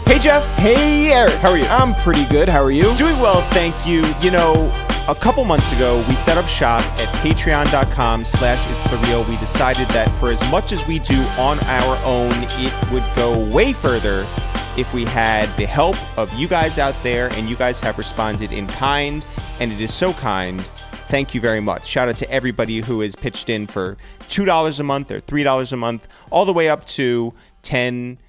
Hey, Jeff. Hey, Eric. How are you? I'm pretty good. How are you? Doing well, thank you. You know, a couple months ago, we set up shop at patreon.com/itsthereal. We decided that for as much as we do on our own, it would go way further if we had the help of you guys out there, and you guys have responded in kind, and it is so kind. Thank you very much. Shout out to everybody who has pitched in for $2 a month or $3 a month, all the way up to $10,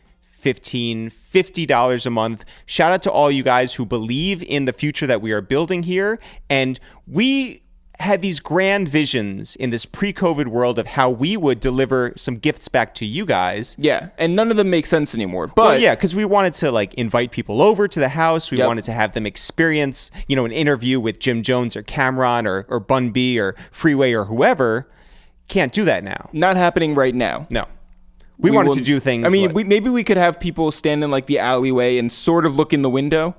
$15, $50 a month. Shout out to all you guys who believe in the future that we are building here. And we had these grand visions in this pre-COVID world of how we would deliver some gifts back to you guys. Yeah, and none of them make sense anymore. But well, yeah, because we wanted to like invite people over to the house. We wanted to have them experience, you know, an interview with Jim Jones or Cameron or Bun B or Freeway or whoever. Can't do that now. Not happening right now. No. We wanted to do things. I mean, maybe we could have people stand in like the alleyway and sort of look in the window.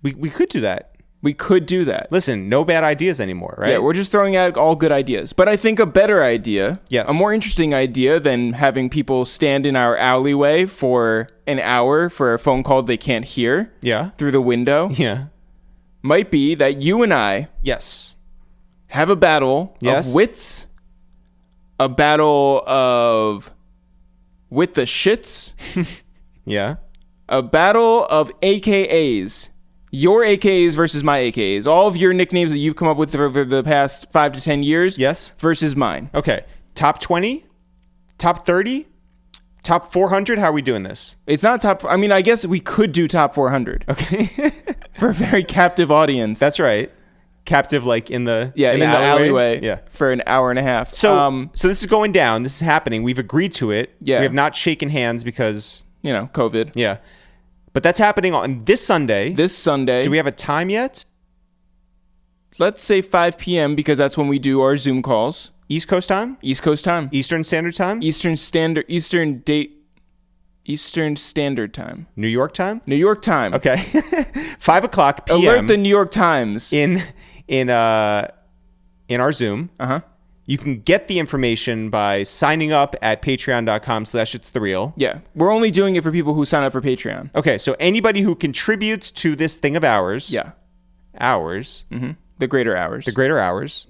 We could do that. We could do that. Listen, no bad ideas anymore, right? Yeah, we're just throwing out all good ideas. But I think a better idea, a more interesting idea than having people stand in our alleyway for an hour for a phone call they can't hear through the window, might be that you and I have a battle of wits, a battle of with the shits, a battle of AKAs. Your AKAs versus my AKAs. All of your nicknames that you've come up with over the past 5 to 10 years versus mine. Okay. Top 20? Top 30? Top 400? How are we doing this? It's not top... I mean, I guess we could do top 400. Okay. For a very captive audience. That's right. Captive, like in the in the alleyway for an hour and a half. So this is going down. This is happening. We've agreed to it. Yeah. We have not shaken hands because... You know, COVID. Yeah. But that's happening on this Sunday. This Sunday. Do we have a time yet? Let's say 5 p.m. because that's when we do our Zoom calls. East Coast time? East Coast time. Eastern Standard Time? Eastern Standard Time. New York time? New York time. Okay. 5 o'clock p.m. Alert the New York Times. In our Zoom. You can get the information by signing up at patreon.com/itsthereal. Yeah. We're only doing it for people who sign up for Patreon. Okay, so anybody who contributes to this thing of ours. Yeah. Ours. Mm-hmm. The greater hours. The greater hours.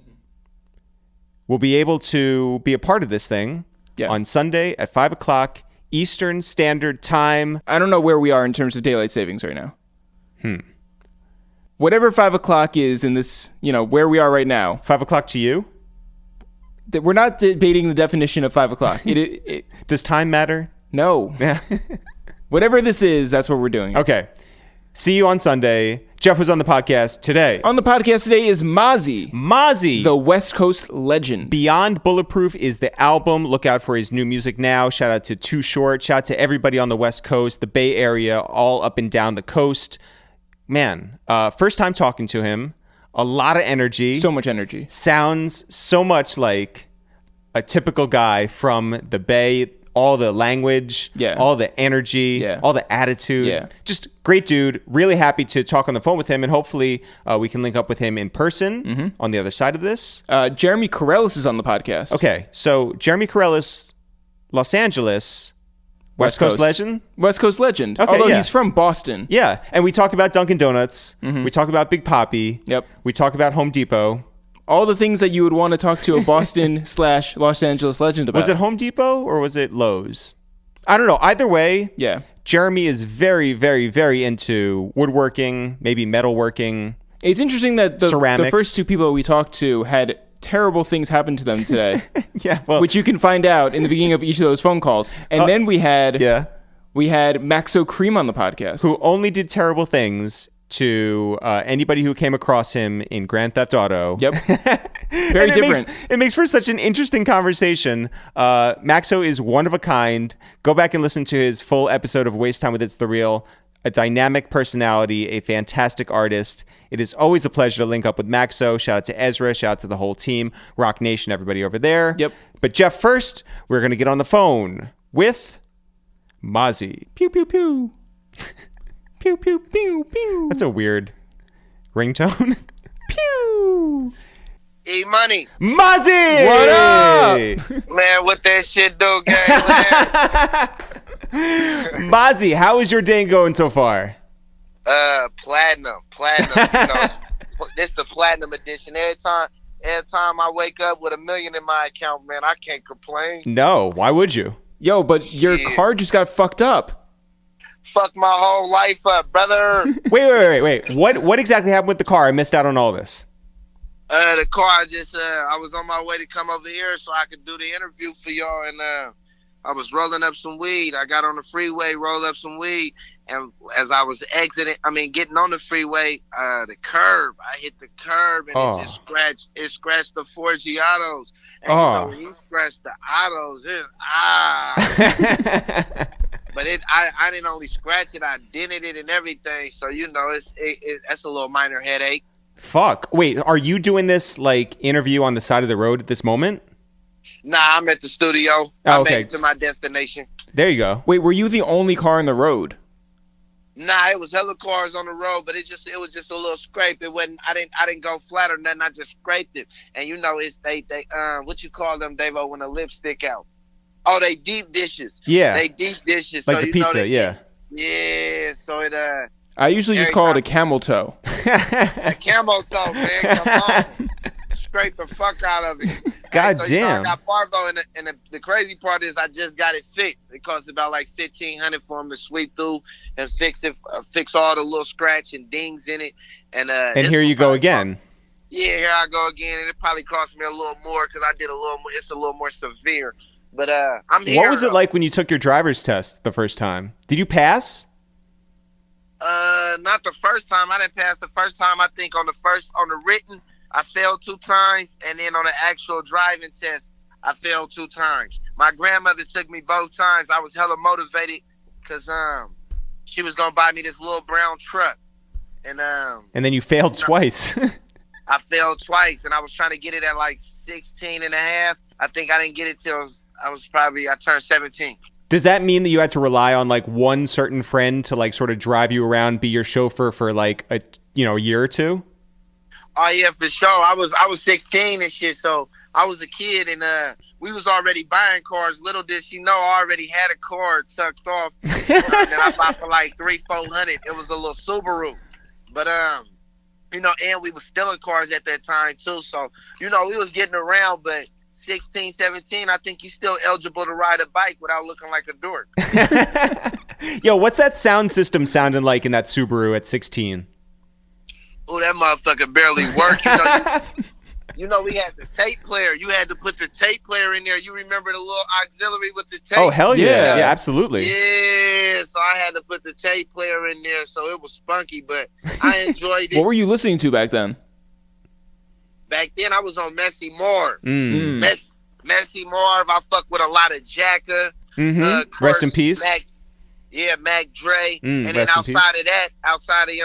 Will be able to be a part of this thing on Sunday at 5 o'clock Eastern Standard Time. I don't know where we are in terms of daylight savings right now. Whatever 5 o'clock is in this, you know, where we are right now. 5 o'clock to you? We're not debating the definition of 5 o'clock. Does time matter? No. Yeah. Whatever this is, that's what we're doing. Okay. See you on Sunday. Jeff was on the podcast today. On the podcast today is Mozzie. Mozzie. The West Coast legend. Beyond Bulletproof is the album. Look out for his new music now. Shout out to Too Short. Shout out to everybody on the West Coast, the Bay Area, all up and down the coast. Man, first time talking to him. A lot of energy. So much energy. Sounds so much like a typical guy from the Bay. All the language, all the energy, all the attitude. Just great dude. Really happy to talk on the phone with him. And hopefully we can link up with him in person on the other side of this. Jeremy Karelis is on the podcast. Okay. So Jeremy Karelis, Los Angeles... West Coast legend? West Coast legend. Okay, although he's from Boston. Yeah. And we talk about Dunkin' Donuts. We talk about Big Papi. Yep. We talk about Home Depot. All the things that you would want to talk to a Boston/Los Angeles legend about. Was it Home Depot or was it Lowe's? I don't know. Either way, Jeremy is very, very, very into woodworking, maybe metalworking. It's interesting that the first two people we talked to had terrible things happen to them today. Which you can find out in the beginning of each of those phone calls. And then we had Maxo Kream on the podcast, who only did terrible things to anybody who came across him in Grand Theft Auto. Yep. Very different. It makes for such an interesting conversation. Maxo is one of a kind. Go back and listen to his full episode of Waste Time with It's The Real. A dynamic personality, a fantastic artist. It is always a pleasure to link up with Maxo. Shout out to Ezra. Shout out to the whole team. Rock Nation, everybody over there. Yep. But Jeff, first, we're going to get on the phone with Mozzie. Pew, pew, pew. Pew, pew, pew, pew. That's a weird ringtone. Pew. E-Money. Mozzie! What up? Man, what that shit do, gang? Mozzie, how is your day going so far? Platinum. This the platinum edition. Every time I wake up with $1 million in my account, man, I can't complain. No, why would you? Yo, but your car just got fucked up. Fuck my whole life up, brother. Wait. What exactly happened with the car? I missed out on all this. The car, I was on my way to come over here so I could do the interview for y'all, and I was rolling up some weed. I got on the freeway, rolled up some weed, and as I was getting on the freeway, the curb, I hit the curb, and it just scratched the four Giottos. And you know, when you scratch the autos, But I didn't only scratch it, I dented it and everything. So, you know, that's a little minor headache. Fuck. Wait, are you doing this, like, interview on the side of the road at this moment? Nah, I'm at the studio. I made it to my destination. There you go. Wait, were you the only car on the road? Nah, it was hella cars on the road, but it was just a little scrape. It wasn't. I didn't go flat or nothing. I just scraped it. And you know, it's they what you call them, Davo, when the lips stick out? Oh, they deep dishes. Yeah, they deep dishes. Like so the you pizza. Know Yeah. Yeah. So it I usually just call it a camel toe. A camel toe, man. Come on. Scrape the fuck out of it. God so, damn. You know, I got Barbo, and the crazy part is I just got it fixed. It cost about like $1,500 for him to sweep through and fix it, fix all the little scratch and dings in it. And here you go again. Yeah, here I go again, and it probably cost me a little more because I did a little more. It's a little more severe. But I'm here. What was it like when you took your driver's test the first time? Did you pass? Not the first time. I didn't pass the first time. I think on the written, I failed 2 times, and then on the actual driving test, I failed 2 times. My grandmother took me both times. I was hella motivated because she was gonna buy me this little brown truck, and then you failed twice. I failed twice, and I was trying to get it at like 16 and a half. I think I didn't get it till I turned 17. Does that mean that you had to rely on like one certain friend to like sort of drive you around, be your chauffeur for like a year or two? Oh yeah, for sure. I was 16 and shit, so I was a kid, and we was already buying cars. Little did she know, I already had a car tucked off, and then I bought for like $300-$400. It was a little Subaru, but you know, and we was stealing cars at that time too. So you know, we was getting around, but 16, 17, I think you still eligible to ride a bike without looking like a dork. Yo, what's that sound system sounding like in that Subaru at 16? Oh, that motherfucker barely worked. You know, we had the tape player. You had to put the tape player in there. You remember the little auxiliary with the tape? Oh, hell yeah. Yeah, absolutely. Yeah, so I had to put the tape player in there, so it was spunky, but I enjoyed it. What were you listening to back then? Back then, I was on Messy Marv. Messy Marv. I fuck with a lot of Jacka. Rest in peace. Mac Dre. And then outside of that, outside of the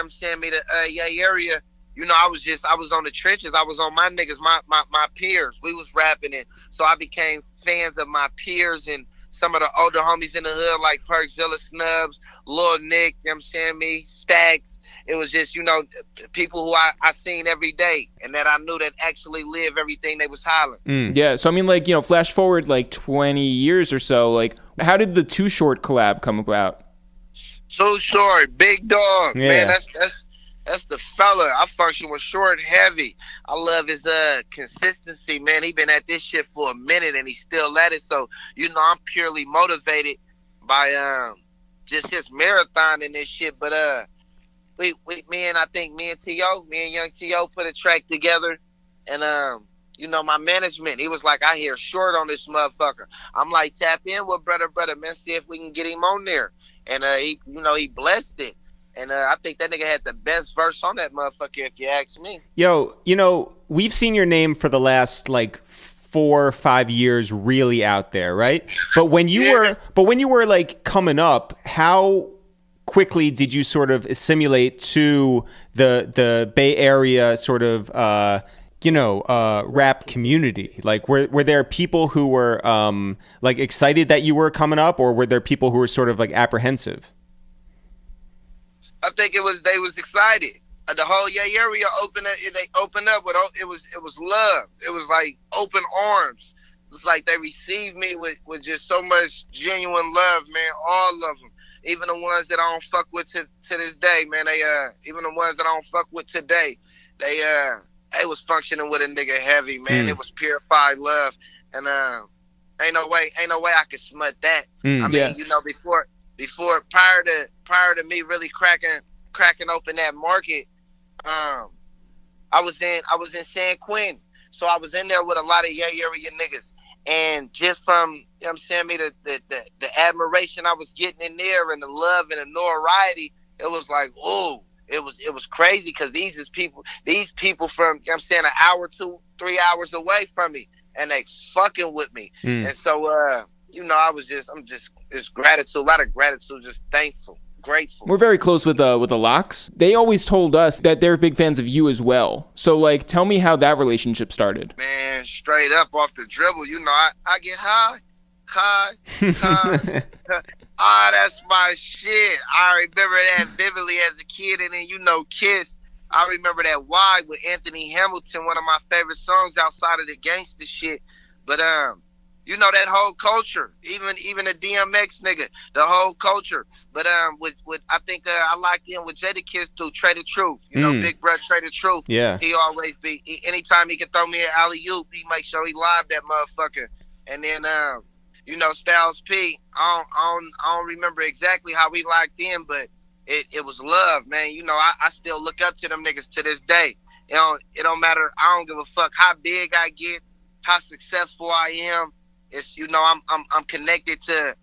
area, you know, I was on the trenches. I was on my niggas, my peers. We was rapping it. So I became fans of my peers and some of the older homies in the hood like Perkzilla Snubs, Lil Nick, you know what I'm saying, me, Stacks. It was just, you know, people who I seen every day and that I knew that actually live everything they was hollering. Yeah, so I mean, like, you know, flash forward like 20 years or so, like, how did the Too Short collab come about? Too Short, big dog, yeah. Man, that's the fella. I function with Short heavy. I love his consistency, man. He been at this shit for a minute and he's still at it. So, you know, I'm purely motivated by just his marathon and this shit. But me and Young T.O. put a track together, and you know, my management, he was like, I hear Short on this motherfucker. I'm like, tap in with brother, man, see if we can get him on there. And he blessed it. And I think that nigga had the best verse on that motherfucker, if you ask me. Yo, you know, we've seen your name for the last like 4 or 5 years really out there, right? But when you were like coming up, how quickly did you sort of assimilate to the Bay Area sort of rap community? Like were there people who were like excited that you were coming up, or were there people who were sort of like apprehensive? I think they was excited. The whole area opened up. They opened up with it was love. It was like open arms. it's like they received me with just so much genuine love, man. All of them, even the ones that I don't fuck with to this day, man. They even the ones that I don't fuck with today, they was functioning with a nigga heavy, man. It was purified love, and ain't no way I could smut that. I mean, you know, before prior to me really cracking open that market, I was in San Quentin. So I was in there with a lot of area niggas. And just from, you know what I'm saying, the admiration I was getting in there and the love and the notoriety, it was like, oh, it was crazy, because these people from, you know what I'm saying, an hour, 2-3 hours away from me, and they fucking with me. And so, you know, I'm just gratitude, a lot of gratitude, just thankful. Grateful. We're very close with the Locks. They always told us that they're big fans of you as well. So, like, tell me how that relationship started. Man, straight up off the dribble, you know, I get high. That's my shit. I remember that vividly as a kid. And then, you know, Kiss, I remember that Why with Anthony Hamilton, one of my favorite songs outside of the gangster shit. But you know, that whole culture, even the DMX nigga, the whole culture. But with I think I locked in with Jadakiss through Trey the Truth. You know, Big Bruh Trey the Truth. Yeah. He always anytime he can throw me an alley-oop, he make sure he live that motherfucker. And then you know, Styles P, I don't remember exactly how we locked in, but it was love, man. You know, I still look up to them niggas to this day. You know, it don't matter. I don't give a fuck how big I get, how successful I am. It's, you know, I'm connected to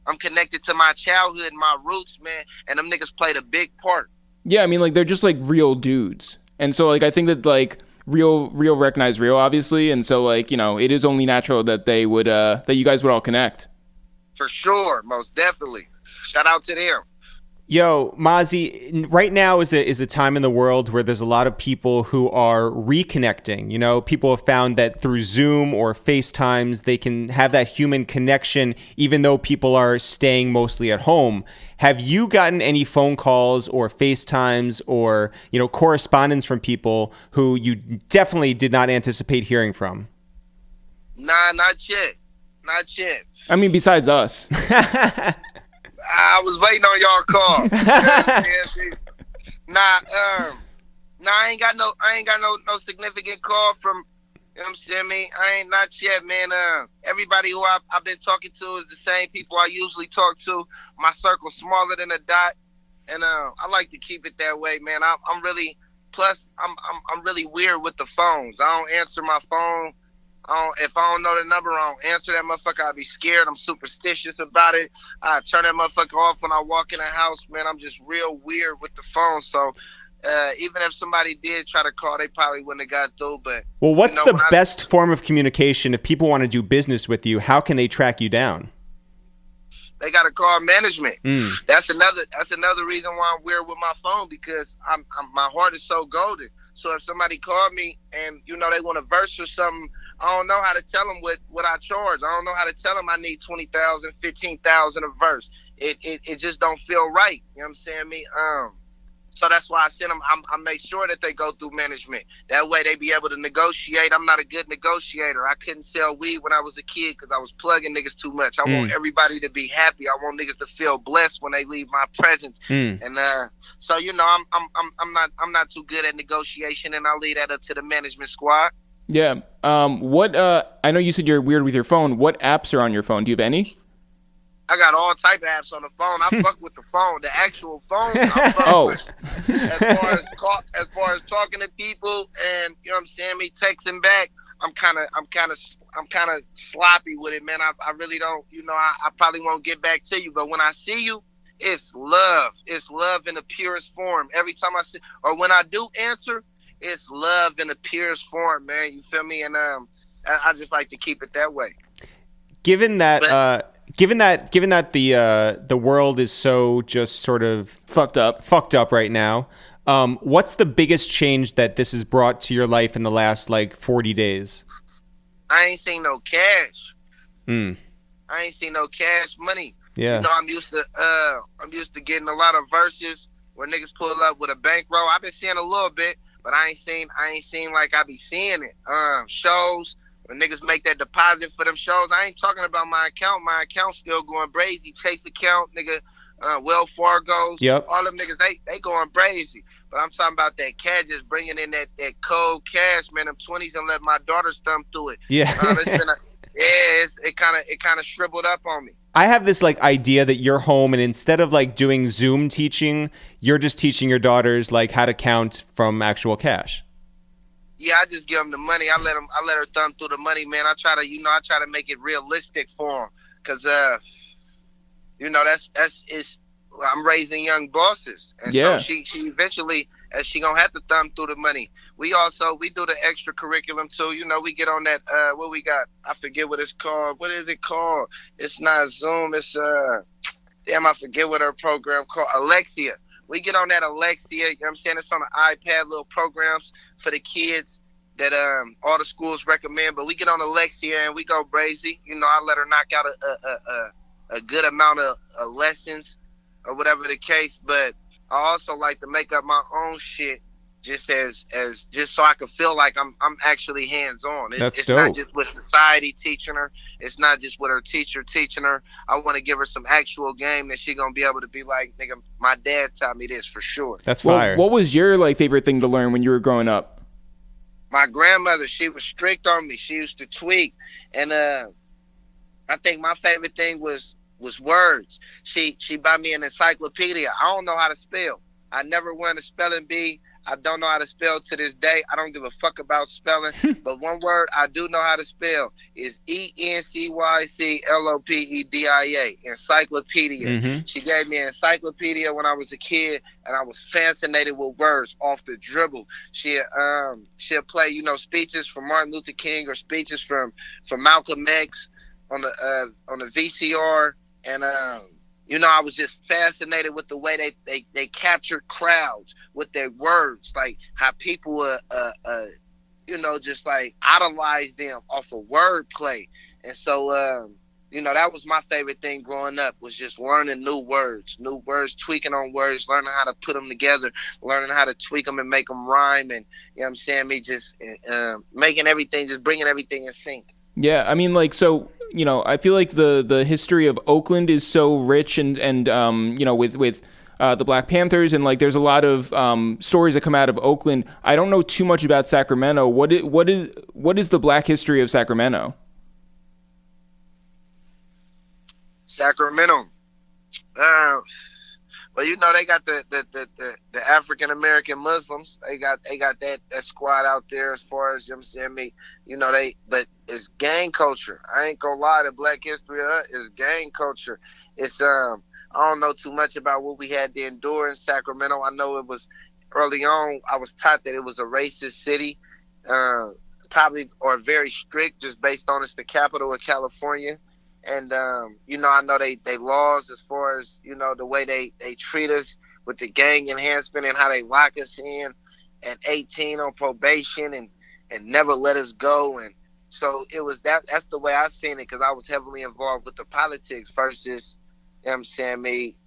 my childhood and my roots, man, and them niggas played a big part. Yeah, I mean, like, they're just like real dudes. And so, like, I think that, like, real recognize real, obviously, and so, like, you know, it is only natural that they would that you guys would all connect. For sure, most definitely. Shout out to them. Yo, Mozzie, right now is a time in the world where there's a lot of people who are reconnecting. You know, people have found that through Zoom or FaceTimes, they can have that human connection, even though people are staying mostly at home. Have you gotten any phone calls or FaceTimes or, you know, correspondence from people who you definitely did not anticipate hearing from? Nah, not yet. Not yet. I mean, besides us. I was waiting on y'all call. I ain't got no significant call from, you know what I'm saying, I ain't not yet, man. Everybody who I've been talking to is the same people I usually talk to. My circle's smaller than a dot, and I like to keep it that way, man. I'm really weird with the phones. I don't answer my phone. If I don't know the number, I don't answer that motherfucker. I'd be scared. I'm superstitious about it. I turn that motherfucker off when I walk in the house, man. I'm just real weird with the phone. So even if somebody did try to call, they probably wouldn't have got through. But well, what's the best form of communication if people want to do business with you? How can they track you down? They got to call management. That's another reason why I'm weird with my phone, because my heart is so golden. So if somebody called me and, you know, they want a verse or something, I don't know how to tell them what I charge. I don't know how to tell them I need 20,000, 15,000 a verse. It just don't feel right. You know what I'm saying? So that's why I send them. I make sure that they go through management. That way they be able to negotiate. I'm not a good negotiator. I couldn't sell weed when I was a kid because I was plugging niggas too much. I want everybody to be happy. I want niggas to feel blessed when they leave my presence. And so, you know, I'm not too good at negotiation, and I leave that up to the management squad. Yeah. I know you said you're weird with your phone. What apps are on your phone? Do you have any? I got all type of apps on the phone. I fuck with the phone, the actual phone. I fuck with. As far as talking to people and, you know what I'm saying, me texting back, I'm kind of sloppy with it, man. I really don't, you know, I probably won't get back to you, but when I see you, it's love. It's love in the purest form. Every time I see, or when I do answer, it's love in the purest form, man. You feel me? And I just like to keep it that way. Given that the world is so just sort of fucked up right now, what's the biggest change that this has brought to your life in the last 40 days? I ain't seen no cash. I ain't seen no cash money. Yeah. You know, I'm used to getting a lot of verses where niggas pull up with a bankroll. I've been seeing a little bit, but I ain't seen like I be seeing it. Shows When niggas make that deposit for them shows, I ain't talking about my account. My account's still going brazy. Chase account, nigga, Wells Fargo's. Yep. All them niggas, they going brazy. But I'm talking about that cash, just bringing in that cold cash, man. Them 20s and let my daughters thumb through it. Yeah. It kind of shriveled up on me. I have this like idea that you're home, and instead of like doing Zoom teaching, you're just teaching your daughters like how to count from actual cash. Yeah, I just give them the money. I let her thumb through the money, man. I try to make it realistic for them, cause I'm raising young bosses, and so she eventually, as she gonna have to thumb through the money. We do the extra curriculum too. You know, we get on that. What we got? I forget what it's called. What is it called? It's not Zoom. It's damn, I forget what her program called. Alexia. We get on that Alexia. You know what I'm saying? It's on the iPad, little programs for the kids that all the schools recommend. But we get on Alexia and we go brazy. You know, I let her knock out a good amount of lessons or whatever the case. But I also like to make up my own shit just just so I can feel like I'm actually hands on. It's dope. Not just with society teaching her. It's not just with her teacher teaching her. I want to give her some actual game that she gonna be able to be like, nigga, my dad taught me this for sure. That's fire. What was your like favorite thing to learn when you were growing up? My grandmother, she was strict on me. She used to tweak, and I think my favorite thing was words. She bought me an encyclopedia. I don't know how to spell. I never won a spelling bee. I don't know how to spell to this day. I don't give a fuck about spelling. But one word I do know how to spell is ENCYCLOPEDIA, encyclopedia. Mm-hmm. She gave me an encyclopedia when I was a kid, and I was fascinated with words off the dribble. She'll play, you know, speeches from Martin Luther King or speeches from Malcolm X on the VCR, and you know, I was just fascinated with the way they captured crowds with their words, like how people you know, just like idolize them off of wordplay. And so you know, that was my favorite thing growing up, was just learning new words, tweaking on words, learning how to put them together, learning how to tweak them and make them rhyme, and you know what I'm saying, me just making everything, just bringing everything in sync. Yeah, I mean, like, so, you know, I feel like the history of Oakland is so rich, and you know, with the Black Panthers, and like there's a lot of stories that come out of Oakland. I don't know too much about Sacramento. What is the Black history of Sacramento? Sacramento. Well, you know, they got the African American Muslims. They got that squad out there, as far as, you know what I'm saying, me. You know, but it's gang culture. I ain't gonna lie, the Black history is gang culture. It's I don't know too much about what we had to endure in Sacramento. I know it was early on. I was taught that it was a racist city, probably, or very strict, just based on it's the capital of California. And, you know, I know they laws, as far as, you know, the way they treat us with the gang enhancement, and how they lock us in at 18 on probation and never let us go. And so it was that's the way I seen it, because I was heavily involved with the politics versus, you know what I'm saying,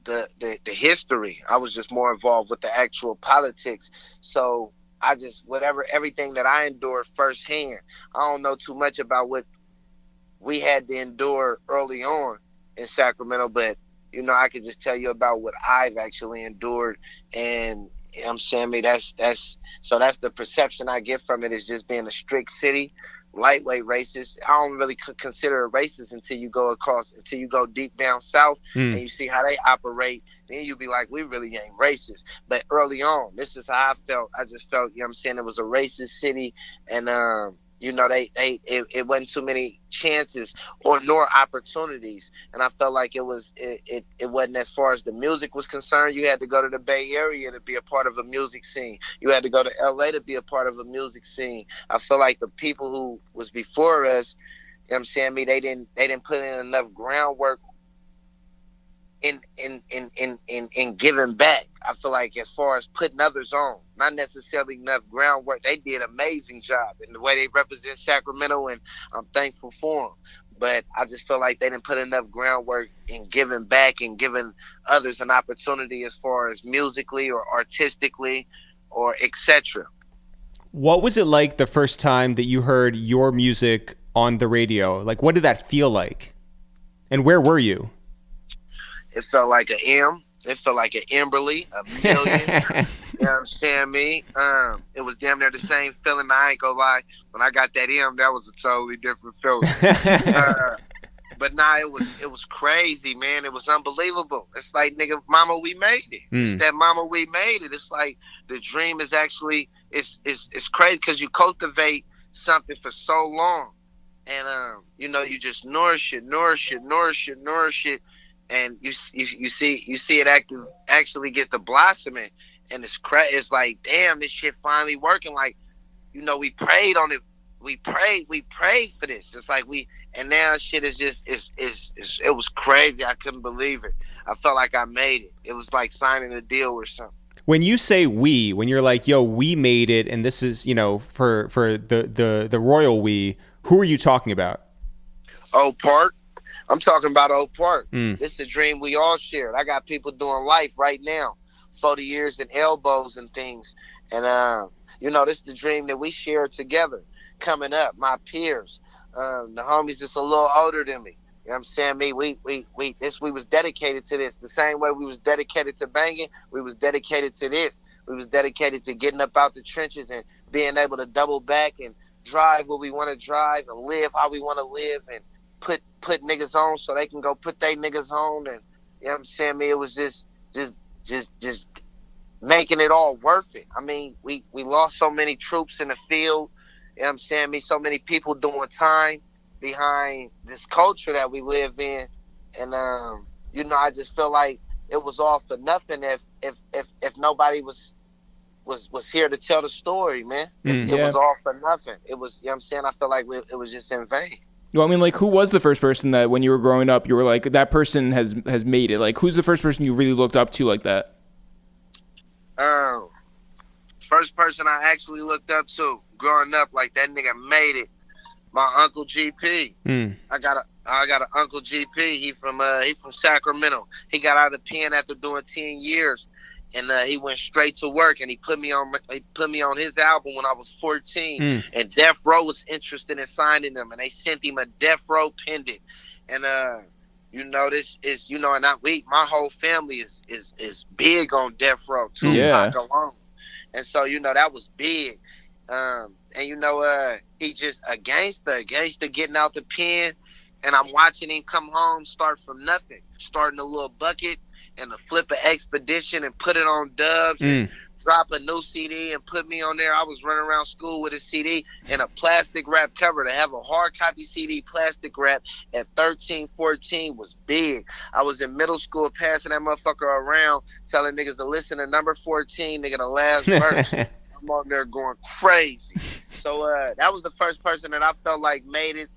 the history. I was just more involved with the actual politics. So I just, everything that I endured firsthand, I don't know too much about what we had to endure early on in Sacramento, but, you know, I could just tell you about what I've actually endured. And, you know what I'm saying, that's the perception I get from it, is just being a strict city, lightweight racist. I don't really consider it racist until you go deep down south and you see how they operate. Then you be like, we really ain't racist. But early on, this is how I felt. I just felt, you know what I'm saying, it was a racist city, and you know, it wasn't too many chances nor opportunities, and I felt like it wasn't, as far as the music was concerned. You had to go to the Bay Area to be a part of a music scene. You had to go to LA to be a part of a music scene. I feel like the people who was before us, you know what I'm saying, they didn't put in enough groundwork in giving back. I feel like, as far as putting others on, not necessarily enough groundwork. They did an amazing job in the way they represent Sacramento, and I'm thankful for them. But I just feel like they didn't put enough groundwork in giving back and giving others an opportunity, as far as musically or artistically or etc. What was it like the first time that you heard your music on the radio? Like, what did that feel like? And where were you? It felt like an M. It felt like an Emberly, a million. You know what I'm saying, me? It was damn near the same feeling. I ain't gonna lie. When I got that M, that was a totally different feeling. But nah, it was crazy, man. It was unbelievable. It's like, nigga, mama, we made it. It's that mama, we made it. It's like the dream is actually, it's crazy because you cultivate something for so long. And, you know, you just nourish it. And you see it actually get the blossoming. And it's like, damn, this shit finally working. Like, you know, we prayed on it. We prayed for this. It's like and now shit is just, it was crazy. I couldn't believe it. I felt like I made it. It was like signing a deal or something. When you say when you're like, yo, we made it, and this is, you know, for the royal we, who are you talking about? Oak Park. I'm talking about Oak Park. This is a dream we all shared. I got people doing life right now, 40 years and elbows and things. And, you know, this is the dream that we shared together coming up, my peers. The homies that's a little older than me. You know what I'm saying? We was dedicated to this. The same way we was dedicated to banging, we was dedicated to this. We was dedicated to getting up out the trenches and being able to double back and drive what we want to drive and live how we want to live and put niggas on so they can go put they niggas on. And you know what I'm saying? It was just making it all worth it. I mean, we lost so many troops in the field. You know what I'm saying? So many people doing time behind this culture that we live in. And, you know, I just feel like it was all for nothing if nobody was here to tell the story, man. It was all for nothing. It was, you know what I'm saying? I feel like it was just in vain. Well, I mean, like, who was the first person that when you were growing up, you were like, that person has made it? Like, who's the first person you really looked up to like that? First person I actually looked up to growing up, like that nigga made it, my Uncle GP. I got an Uncle GP. He from Sacramento. He got out of the pen after doing 10 years, and he went straight to work. And he put me on his album when I was 14. And Death Row was interested in signing him, and they sent him a Death Row pendant. And you know, this is, you know, and my whole family is big on Death Row, Tupac alone. And so, you know, that was big. And, you know, he just a gangster getting out the pen. And I'm watching him come home, start from nothing, starting a little bucket and a flip an expedition and put it on Dubs and drop a new CD and put me on there. I was running around school with a CD and a plastic wrap cover. To have a hard copy CD plastic wrap at 13, 14 was big. I was in middle school passing that motherfucker around, telling niggas to listen to number 14, nigga, the last verse. I'm on there going crazy. So that was the first person that I felt like made it.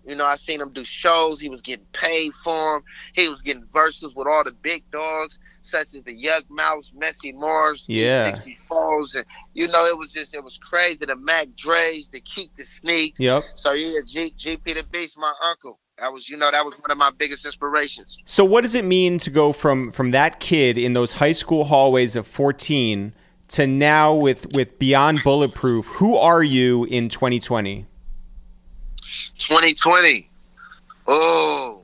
You know, I seen him do shows. He was getting paid for them. He was getting verses with all the big dogs, such as the Yug Mouse, Messy Mars, the 64s, and you know, it was crazy. The Mac Dre's, the Keep the Sneaks. Yep. So yeah, GP the Beast, my uncle. That was one of my biggest inspirations. So what does it mean to go from that kid in those high school hallways of 14 to now with Beyond Bulletproof? Who are you in 2020? 2020. Oh.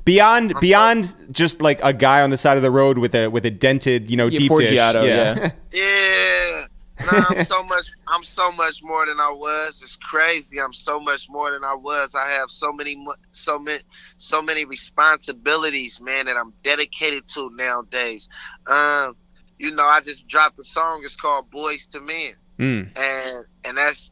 Beyond just like a guy on the side of the road with a dented, you know, deep dish. Yeah. Nah, I'm so much more than I was. It's crazy. I'm so much more than I was. I have so many responsibilities, man, that I'm dedicated to nowadays. You know, I just dropped a song. It's called Boys to Men. And that's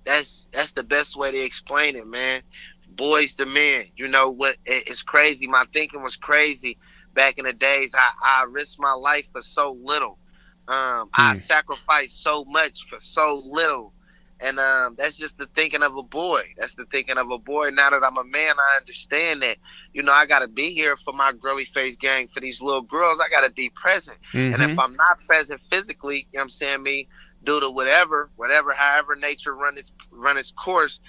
the best way to explain it, man. Boys to men. You know what? It's crazy. My thinking was crazy back in the days. I risked my life for so little. I sacrificed so much for so little. And that's just the thinking of a boy. That's the thinking of a boy. Now that I'm a man, I understand that, you know, I got to be here for my girly face gang, for these little girls. I got to be present. And if I'm not present physically, you know what I'm saying, me, due to whatever, however nature run its course,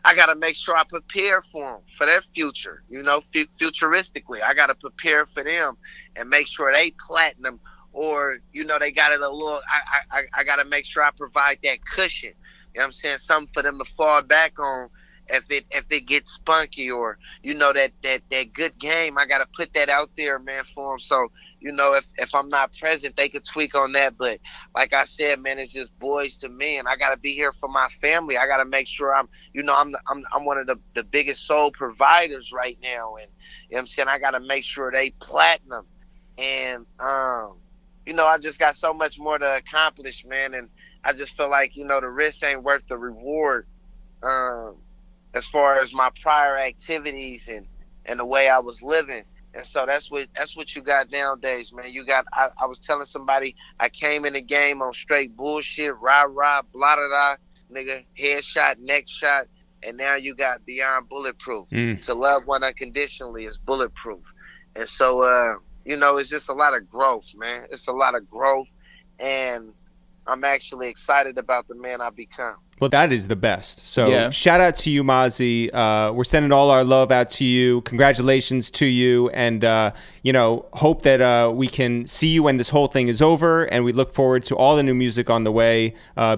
I got to make sure I prepare for them, for their future, you know, futuristically. I got to prepare for them and make sure they platinum, or, you know, they got it a little, I got to make sure I provide that cushion You know what I'm saying? Something for them to fall back on if it gets spunky, or, you know, that good game. I got to put that out there, man, for them. So, you know, if I'm not present, they could tweak on that. But like I said, man, it's just boys to me, and I got to be here for my family. I got to make sure I'm one of the biggest soul providers right now. And, you know what I'm saying, I got to make sure they platinum. And, you know, I just got so much more to accomplish, man. And I just feel like, you know, the risk ain't worth the reward. As far as my prior activities and the way I was living. And so that's what you got nowadays, man. You got, I was telling somebody, I came in the game on straight bullshit, rah, blah, da, da, nigga, headshot, neck shot, and now you got beyond bulletproof. To love one unconditionally is bulletproof. And so, you know, it's just a lot of growth, man. It's a lot of growth, and I'm actually excited about the man I've become. Well, that is the best. So shout out to you, Mozzie. We're sending all our love out to you. Congratulations to you. And, you know, hope that we can see you when this whole thing is over. And we look forward to all the new music on the way.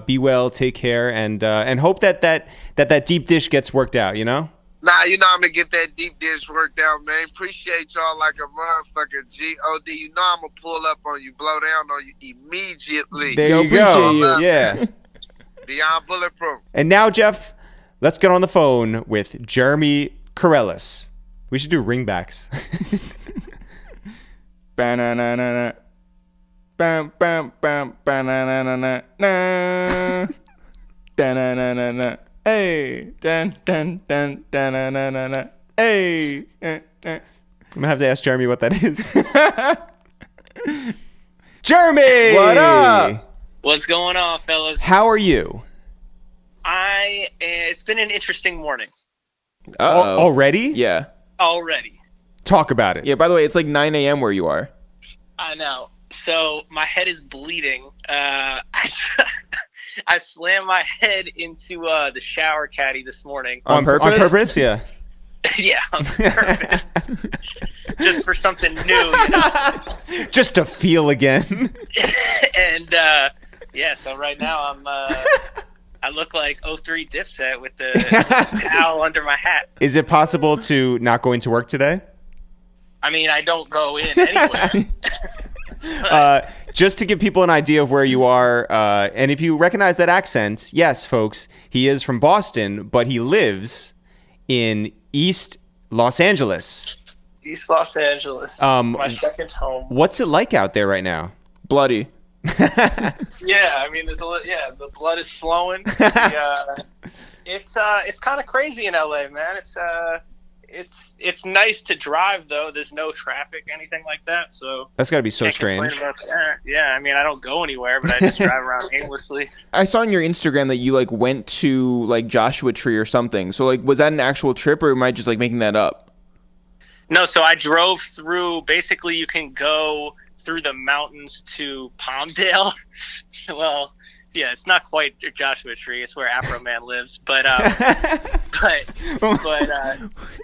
Be well, take care, and hope that deep dish gets worked out, you know? Nah, you know I'm going to get that deep dish worked out, man. Appreciate y'all like a motherfucker. G-O-D. You know I'm going to pull up on you, blow down on you immediately. There you go. Yeah. Beyond bulletproof. And now, Jeff, let's get on the phone with Jeremy Karelis. We should do ringbacks. Ba-na-na-na-na. Bam, bam, bam, ba-na-na-na-na. Da-na-na-na-na. Hey, dun, dun, dun, dun-na-na-na-na. Hey. I'm going to have to ask Jeremy what that is. Jeremy! What up? What's going on, fellas? How are you? It's been an interesting morning. Already? Yeah. Already. Talk about it. Yeah, by the way, it's like 9 a.m. where you are. I know. So my head is bleeding. I slammed my head into the shower caddy this morning. On purpose? On purpose, yeah. Yeah, on purpose. Just for something new, you know? Just to feel again. And, yeah, so right now I look like 03 Dipset with the towel under my hat. Is it possible to not go into work today? I mean, I don't go in anywhere. Just to give people an idea of where you are, and if you recognize that accent, yes, folks, he is from Boston, but he lives in East Los Angeles. East Los Angeles, my second home. What's it like out there right now? Bloody. Yeah, I mean, the blood is flowing. It's kind of crazy in LA, man. It's nice to drive though. There's no traffic, anything like that. So that's got to be so strange. Yeah, I mean, I don't go anywhere, but I just drive around aimlessly. I saw on your Instagram that you like went to like Joshua Tree or something. So like, was that an actual trip, or am I just like making that up? No, so I drove through. Basically, you can go through the mountains to Palmdale. Well, yeah, it's not quite Joshua Tree. It's where Afro Man lives, but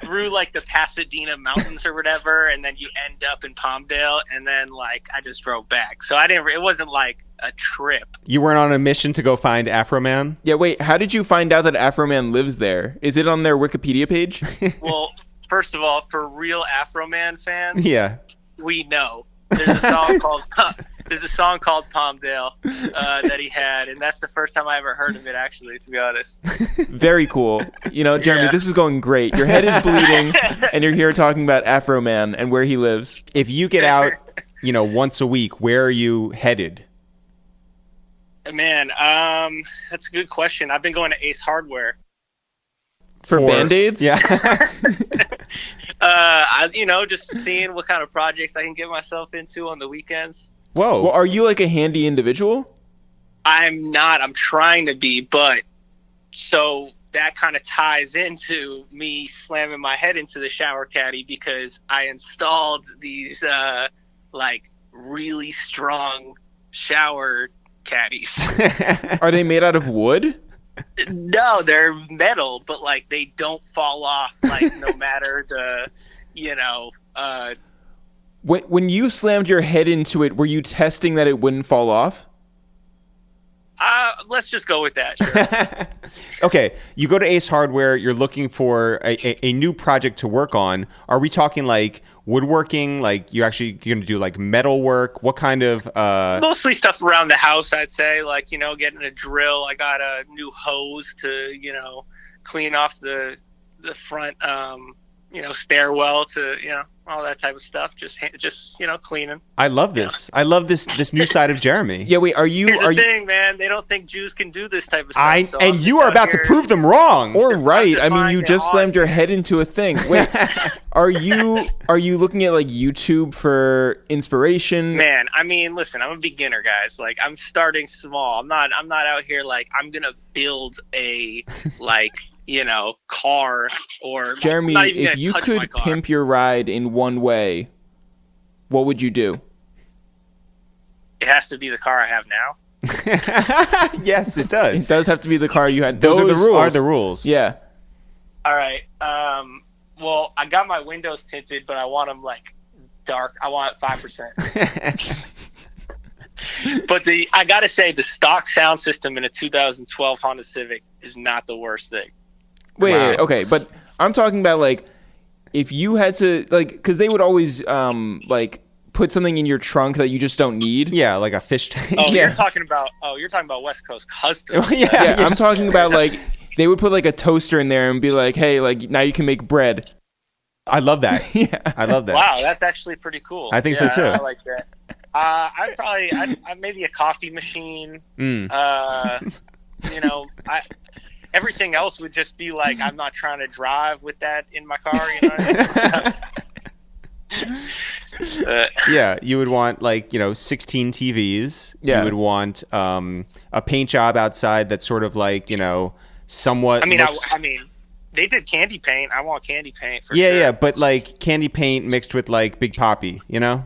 through like the Pasadena Mountains or whatever, and then you end up in Palmdale, and then like I just drove back. So it wasn't like a trip. You weren't on a mission to go find Afro Man? Yeah, wait, how did you find out that Afro Man lives there? Is it on their Wikipedia page? Well, first of all, for real Afro Man fans, yeah, we know. There's a song called Palmdale that he had, and that's the first time I ever heard of it, actually, to be honest. Very cool. You know, Jeremy, This is going great. Your head is bleeding, and you're here talking about Afro Man and where he lives. If you get out, you know, once a week, where are you headed? Man, that's a good question. I've been going to Ace Hardware. For Band-Aids? Yeah. Just seeing what kind of projects I can get myself into on the weekends. Whoa. Well, are you like a handy individual? I'm not. I'm trying to be, but so that kind of ties into me slamming my head into the shower caddy because I installed these like really strong shower caddies. Are they made out of wood? No, they're metal, but like they don't fall off, like no matter the, When you slammed your head into it, were you testing that it wouldn't fall off? Let's just go with that. Sure. Okay, you go to Ace Hardware. You're looking for a new project to work on. Are we talking like woodworking? Like you're going to do like metal work? What kind of? Mostly stuff around the house, I'd say. Like getting a drill. I got a new hose to clean off the front stairwell to all that type of stuff. Just cleaning. I love this. I love this new side of Jeremy. Yeah, wait, Here's the thing, man. They don't think Jews can do this type of stuff. And you are about to prove them wrong. Or right. I mean, you just slammed your head into a thing. Wait, are you looking at like YouTube for inspiration? Man, I mean, listen, I'm a beginner, guys. Like, I'm starting small. I'm not out here like I'm gonna build a car or Jeremy, if you could pimp your ride in one way, what would you do? It has to be the car I have now. Yes, it does. It does have to be the car you had. Those are the rules. Yeah. All right. Well, I got my windows tinted, but I want them like dark. I want 5%. But I gotta say, the stock sound system in a 2012 Honda Civic is not the worst thing. Wait, okay, but I'm talking about like if you had to because they would always put something in your trunk that you just don't need. Yeah, like a fish tank. Oh, yeah. you're talking about West Coast Custom. yeah, I'm talking about like they would put like a toaster in there and be like, hey, like now you can make bread. I love that. Yeah, I love that. Wow, that's actually pretty cool. I think so too. I like that. I'd maybe a coffee machine. Everything else would just be like, I'm not trying to drive with that in my car, Yeah, you would want 16 TVs. Yeah. You would want a paint job outside that's sort of somewhat. I mean, they did candy paint. I want candy paint for sure. Yeah, but candy paint mixed with Big Poppy, Yeah.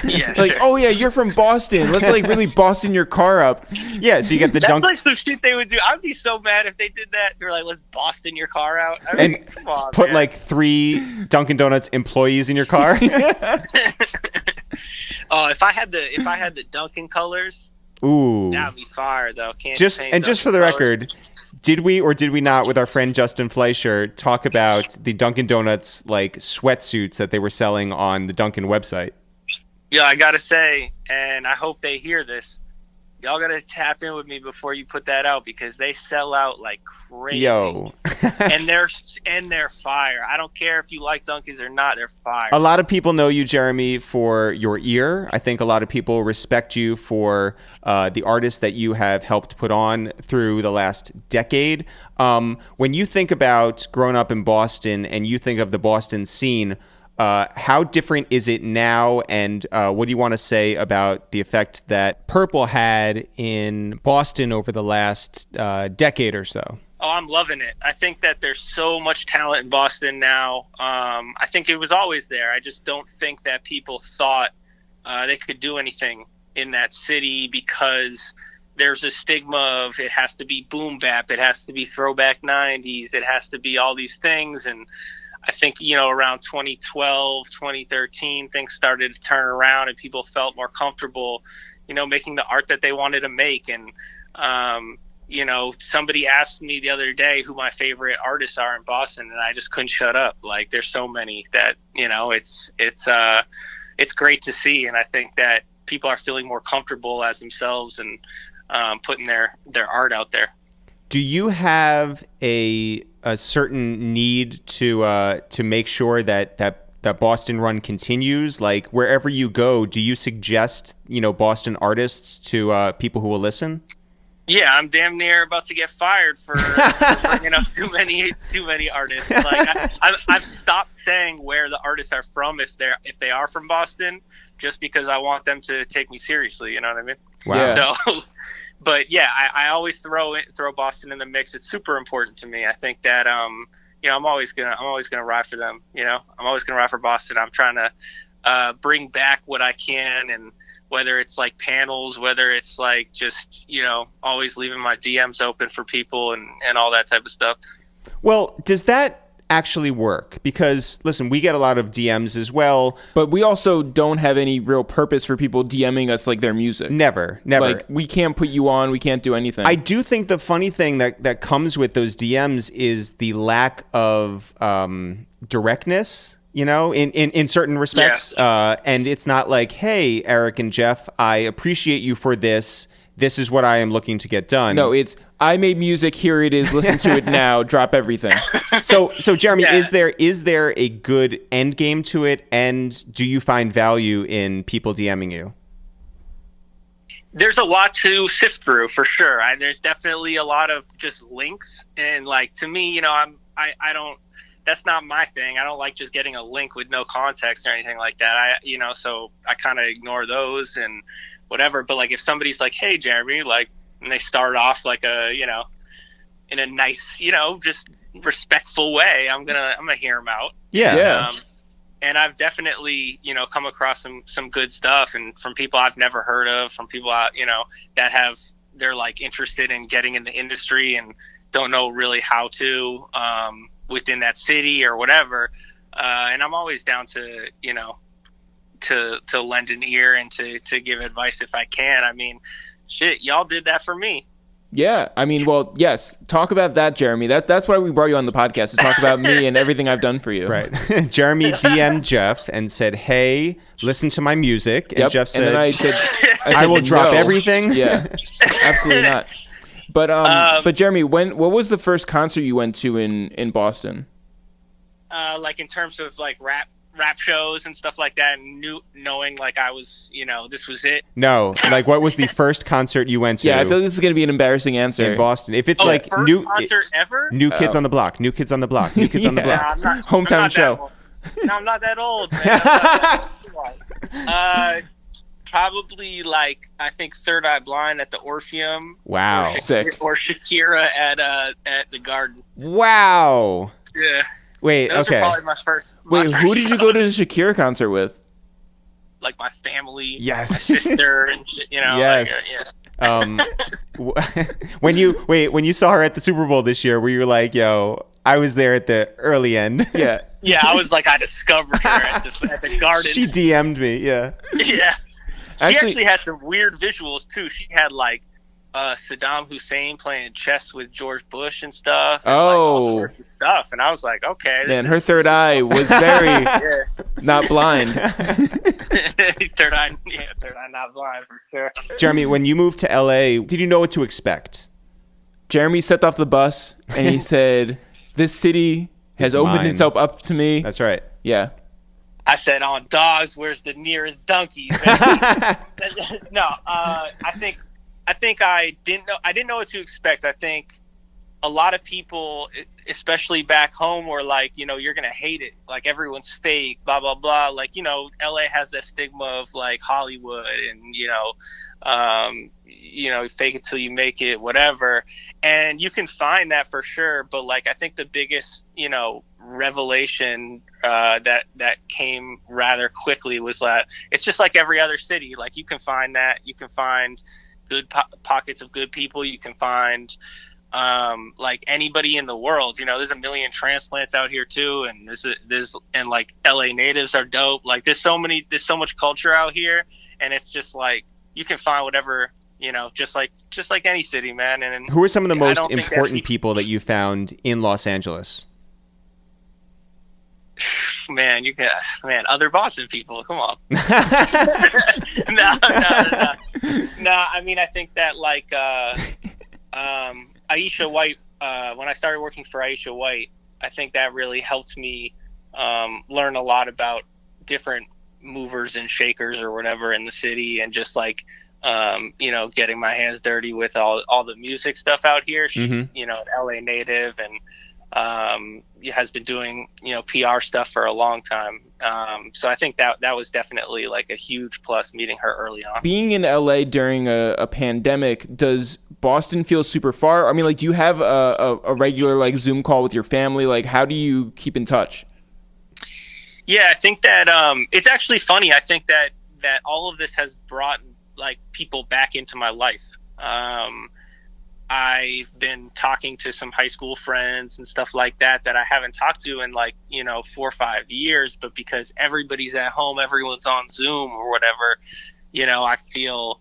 Yeah, sure. Oh yeah, you're from Boston. Let's really Boston your car up. Yeah, so you get the That's dunk. like some shit they would do. I'd be so mad if they did that. They're like, let's Boston your car out. And come on, put man. 3 Dunkin' Donuts employees in your car. Oh, if I had the Dunkin' colors. Ooh. That would be fire, though. Just for the record, did we or did we not, with our friend Justin Fleischer, talk about the Dunkin' Donuts sweatsuits that they were selling on the Dunkin' website? Yeah, I gotta say, and I hope they hear this. Y'all gotta tap in with me before you put that out because they sell out like crazy. Yo. and they're fire. I don't care if you like Dunkin's or not, they're fire. A lot of people know you, Jeremy, for your ear. I think a lot of people respect you for the artists that you have helped put on through the last decade. When you think about growing up in Boston and you think of the Boston scene, how different is it now, and what do you want to say about the effect that Purple had in Boston over the last decade or so? Oh, I'm loving it. I think that there's so much talent in Boston now. I think it was always there. I just don't think that people thought they could do anything in that city because there's a stigma of it has to be boom bap, it has to be throwback 90s, it has to be all these things. And I think, around 2012, 2013, things started to turn around and people felt more comfortable, making the art that they wanted to make. And, somebody asked me the other day who my favorite artists are in Boston, and I just couldn't shut up. There's so many that, it's great to see. And I think that people are feeling more comfortable as themselves and putting their art out there. Do you have a certain need to make sure that Boston run continues? Wherever you go, do you suggest Boston artists to people who will listen? Yeah, I'm damn near about to get fired for bringing up too many artists. I've stopped saying where the artists are from if they are from Boston, just because I want them to take me seriously. You know what I mean? Wow. Yeah. So. But yeah, I always throw Boston in the mix. It's super important to me. I think that I'm always gonna ride for them. I'm always gonna ride for Boston. I'm trying to bring back what I can, and whether it's panels, whether it's just always leaving my DMs open for people and all that type of stuff. Well, does that actually work? Because listen, we get a lot of DMs as well, but we also don't have any real purpose for people DMing us like their music. Never. Like, we can't put you on, we can't do anything. I do think the funny thing that comes with those DMs is the lack of directness, you know, in certain respects. Yeah. And it's not like, hey, Eric and Jeff, I appreciate you for this. This is what I am looking to get done. No, it's, I made music, here it is, listen to it now, drop everything. So Jeremy, is there a good end game to it, and do you find value in people DMing you? There's a lot to sift through, for sure. There's definitely a lot of just links, and like, to me, you know, I don't, that's not my thing. I don't like just getting a link with no context or anything like that. So I kind of ignore those and whatever. But like, if somebody's like, hey, Jeremy, like, and they start off like in a nice, just respectful way, I'm gonna hear them out. Yeah. And I've definitely, come across some good stuff, and from people I've never heard of, from people that they're like interested in getting in the industry and don't know really how to within that city or whatever. And I'm always down to, to lend an ear and to give advice if I can. I mean, shit, y'all did that for me. Yeah, I mean, well, yes. Talk about that, Jeremy. That's why we brought you on the podcast, to talk about me and everything I've done for you. Right. Jeremy DM'd Jeff and said, hey, listen to my music. And Jeff said, and then I said I will drop everything. Yeah, absolutely not. But Jeremy, what was the first concert you went to in Boston? Like in terms of like rap shows and stuff like that, and knowing like I was, this was it. No, like what was the first concert you went to? Yeah, I feel like this is going to be an embarrassing answer. In Boston. If it's like first concert ever? New Kids on the Block, New Kids on the Block, New Kids on the Block. Hometown show. No, I'm not that old, man. Probably like, I think Third Eye Blind at the Orpheum. Wow. Sick. Or Shakira at the Garden. Wow. Yeah. Wait, Those okay. are probably my first. Wait, who did you go to the Shakira concert with? Like my family. Yes. My sister and shit, Yes. Like, when you saw her at the Super Bowl this year, were you like, yo, I was there at the early end? Yeah. Yeah, I was like, I discovered her at the Garden. She DM'd me, yeah. Yeah. She actually had some weird visuals too. She had like Saddam Hussein playing chess with George Bush and stuff. And, like, all sorts of stuff. And I was like, okay. Man, her third eye was very not blind. Third eye not blind for sure. Jeremy, when you moved to LA, did you know what to expect? Jeremy stepped off the bus and he said, this city has opened itself up to me. That's right. Yeah. I said, on dogs, where's the nearest donkeys? No, I think I didn't know what to expect. I think a lot of people, especially back home, were like, you're gonna hate it. Like, everyone's fake, blah blah blah. Like, LA has that stigma of like Hollywood, and fake it till you make it, whatever. And you can find that for sure. But like, I think the biggest, revelation that came rather quickly was that it's just like every other city. Like, you can find that. You can find good pockets of good people. You can find like anybody in the world. There's a million transplants out here too, and and like LA natives are dope. Like, there's so much culture out here, and it's just like you can find whatever, just like any city, man. And who are some of the most important people that you found in Los Angeles? Man, other Boston people. Come on. No. I mean, I think that like Aisha White. When I started working for Aisha White, I think that really helped me learn a lot about different movers and shakers or whatever in the city, and just like getting my hands dirty with all the music stuff out here. She's an LA native, and has been doing PR stuff for a long time. So I think that was definitely like a huge plus, meeting her early on. Being in LA during a pandemic, does Boston feel super far? I mean, like, do you have a regular like Zoom call with your family? Like, how do you keep in touch? Yeah, I think that it's actually funny. I think that all of this has brought like people back into my life. I've been talking to some high school friends and stuff like that I haven't talked to in 4 or 5 years, but because everybody's at home, everyone's on Zoom or whatever, I feel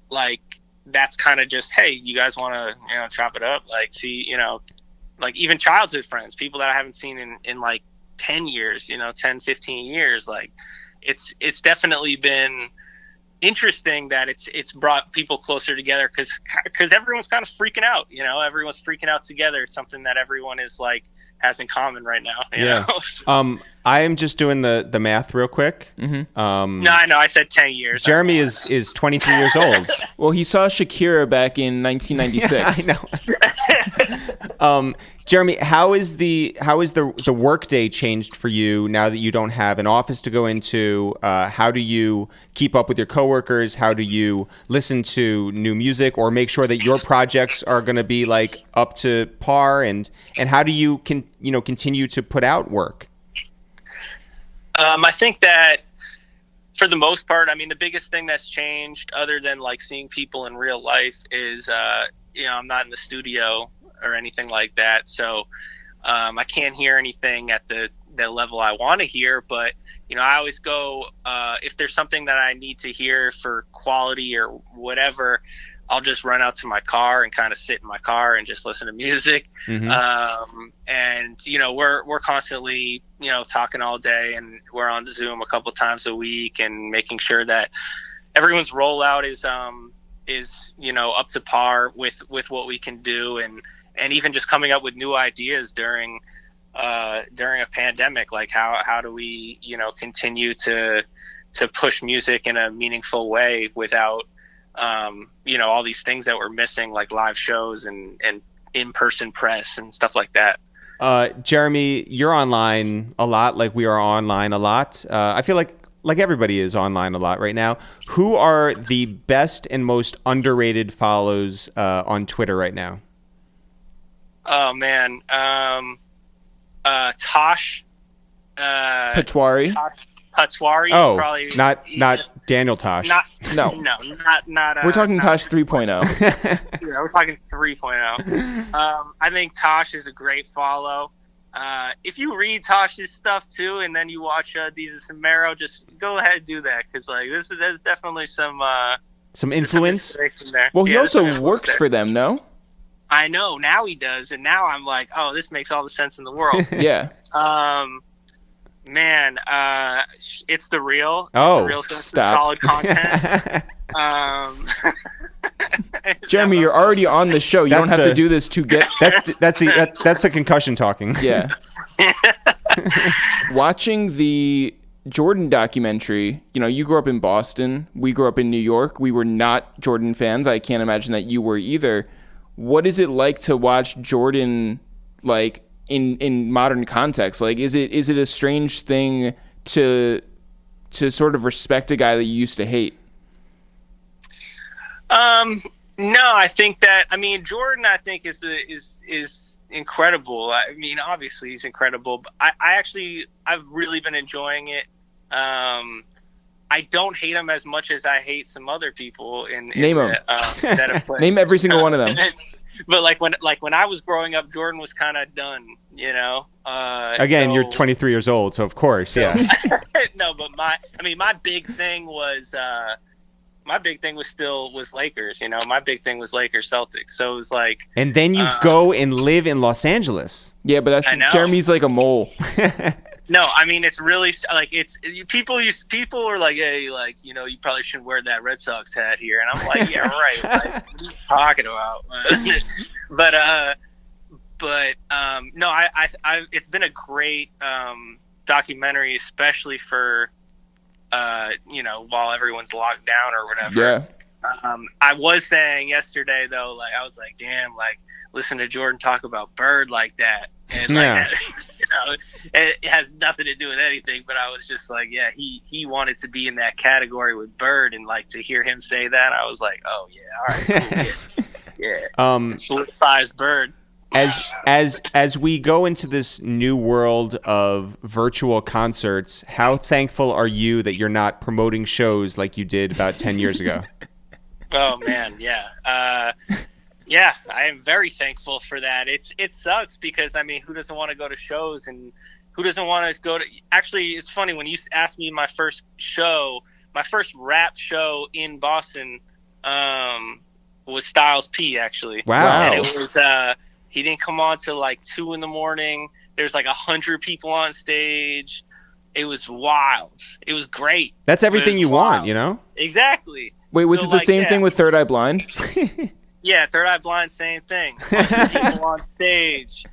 like that's kind of just, hey, you guys want to, chop it up, see, even childhood friends, people that I haven't seen in 10 years, 10, 15 years, it's definitely been interesting that it's brought people closer together because everyone's kind of freaking out, everyone's freaking out together. It's something that everyone is has in common right now. You know? I am just doing the math real quick. Mm-hmm. No, I know I said 10 years. Jeremy is 23 years old. Well, he saw Shakira back in 1996. Yeah, I know. Jeremy, how is the work day changed for you now that you don't have an office to go into? How do you keep up with your coworkers? How do you listen to new music or make sure that your projects are going to be up to par? And how do you continue to put out work? I think that for the most part, the biggest thing that's changed, other than seeing people in real life, is I'm not in the studio or anything like that, so I can't hear anything at the level I want to hear. But I always go, if there's something that I need to hear for quality or whatever, I'll just run out to my car and kind of sit in my car and just listen to music. Mm-hmm. And we're constantly talking all day, and we're on Zoom a couple times a week, and making sure that everyone's rollout is up to par with what we can do, and even just coming up with new ideas during a pandemic, how do we continue to push music in a meaningful way without all these things that we're missing, like live shows and in-person press and stuff like that. Jeremy, you're online a lot, we are online a lot. I feel like everybody is online a lot right now. Who are the best and most underrated follows on Twitter right now? Oh man, Tosh Patwari. Patwari. Oh, probably not Daniel Tosh. Not. We're talking Tosh 3.0. Yeah, we're talking 3.0. I think Tosh is a great follow. If you read Tosh's stuff too, and then you watch Jesus and Mero, just go ahead and do that, because there's definitely some influence. There. Well, he also works for them, no? I know, now he does, and now I'm like, oh, this makes all the sense in the world. Yeah. Man, it's the real. Oh, real stop. Solid content. Jeremy, you're already on the show. You don't have to do this to get. That's the concussion talking. Yeah. Watching the Jordan documentary, you grew up in Boston. We grew up in New York. We were not Jordan fans. I can't imagine that you were either. What is it like to watch Jordan in modern context? Is it a strange thing to sort of respect a guy that you used to hate? No, I think that Jordan, I think is incredible. Obviously he's incredible, but I've really been enjoying it. I don't hate him as much as I hate some other people Name them. That have played. Name every single one of them. But when I was growing up, Jordan was kind of done, Again, you're 23 years old, so of course, yeah. No, but my big thing was Lakers. My big thing was Lakers Celtics. So it was and then you go and live in Los Angeles. Yeah, but Jeremy's like a mole. No, it's really it's people are like, hey, you probably shouldn't wear that Red Sox hat here, and I'm like, yeah, right. What are you talking about? But no, I it's been a great documentary, especially for while everyone's locked down or whatever. Yeah. I was saying yesterday though, I was like, damn, listen to Jordan talk about Bird like that, and it has nothing to do with anything, but I was just like, yeah, he wanted to be in that category with Bird, and to hear him say that, I was like, oh yeah, all right, cool, yeah. Solidifies Bird. As we go into this new world of virtual concerts, how thankful are you that you're not promoting shows like you did about 10 years ago? Oh man, yeah. Yeah, I am very thankful for that. It sucks because, I mean, who doesn't want to go to shows, and who doesn't want to go to... Actually, it's funny, when you asked me my first rap show in Boston was Styles P, actually. Wow. And it was, he didn't come on till like 2 a.m. There's like 100 people on stage. It was wild. It was great. That's everything you want, you know? Exactly. Wait, was it the same thing with Third Eye Blind? Yeah, Third Eye Blind, same thing. People on stage,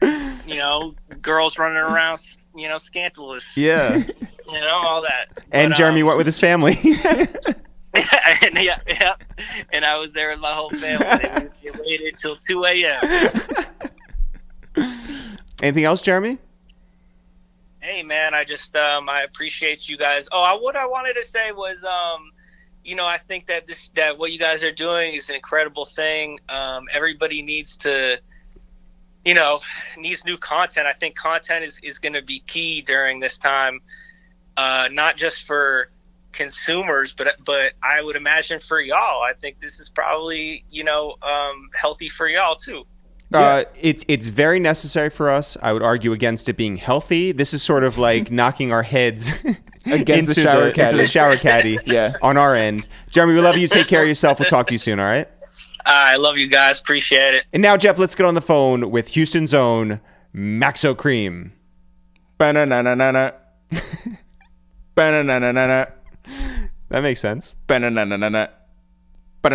you know, girls running around, you know, scandalous. Yeah. You know, all that. And Jeremy went with his family. Yeah. And I was there with my whole family. They waited till 2 a.m. Anything else, Jeremy? Hey, man, I just I appreciate you guys. Oh, what I wanted to say was, you know, I think that what you guys are doing is an incredible thing. Everybody needs to, you know, needs new content. I think content is going to be key during this time, not just for consumers, but I would imagine for y'all. I think this is probably, you know, healthy for y'all too. Yeah. It's very necessary for us. I would argue against it being healthy. This is sort of like knocking our heads against into the shower caddy yeah. on our end. Jeremy, we love you. Take care of yourself. We'll talk to you soon, all right? I love you guys. Appreciate it. And now, Jeff, let's get on the phone with Houston's own Maxo Kream. Ba-na-na-na-na-na. Ba-na-na-na-na-na. That makes sense. Ba-na-na-na-na-na. Yo,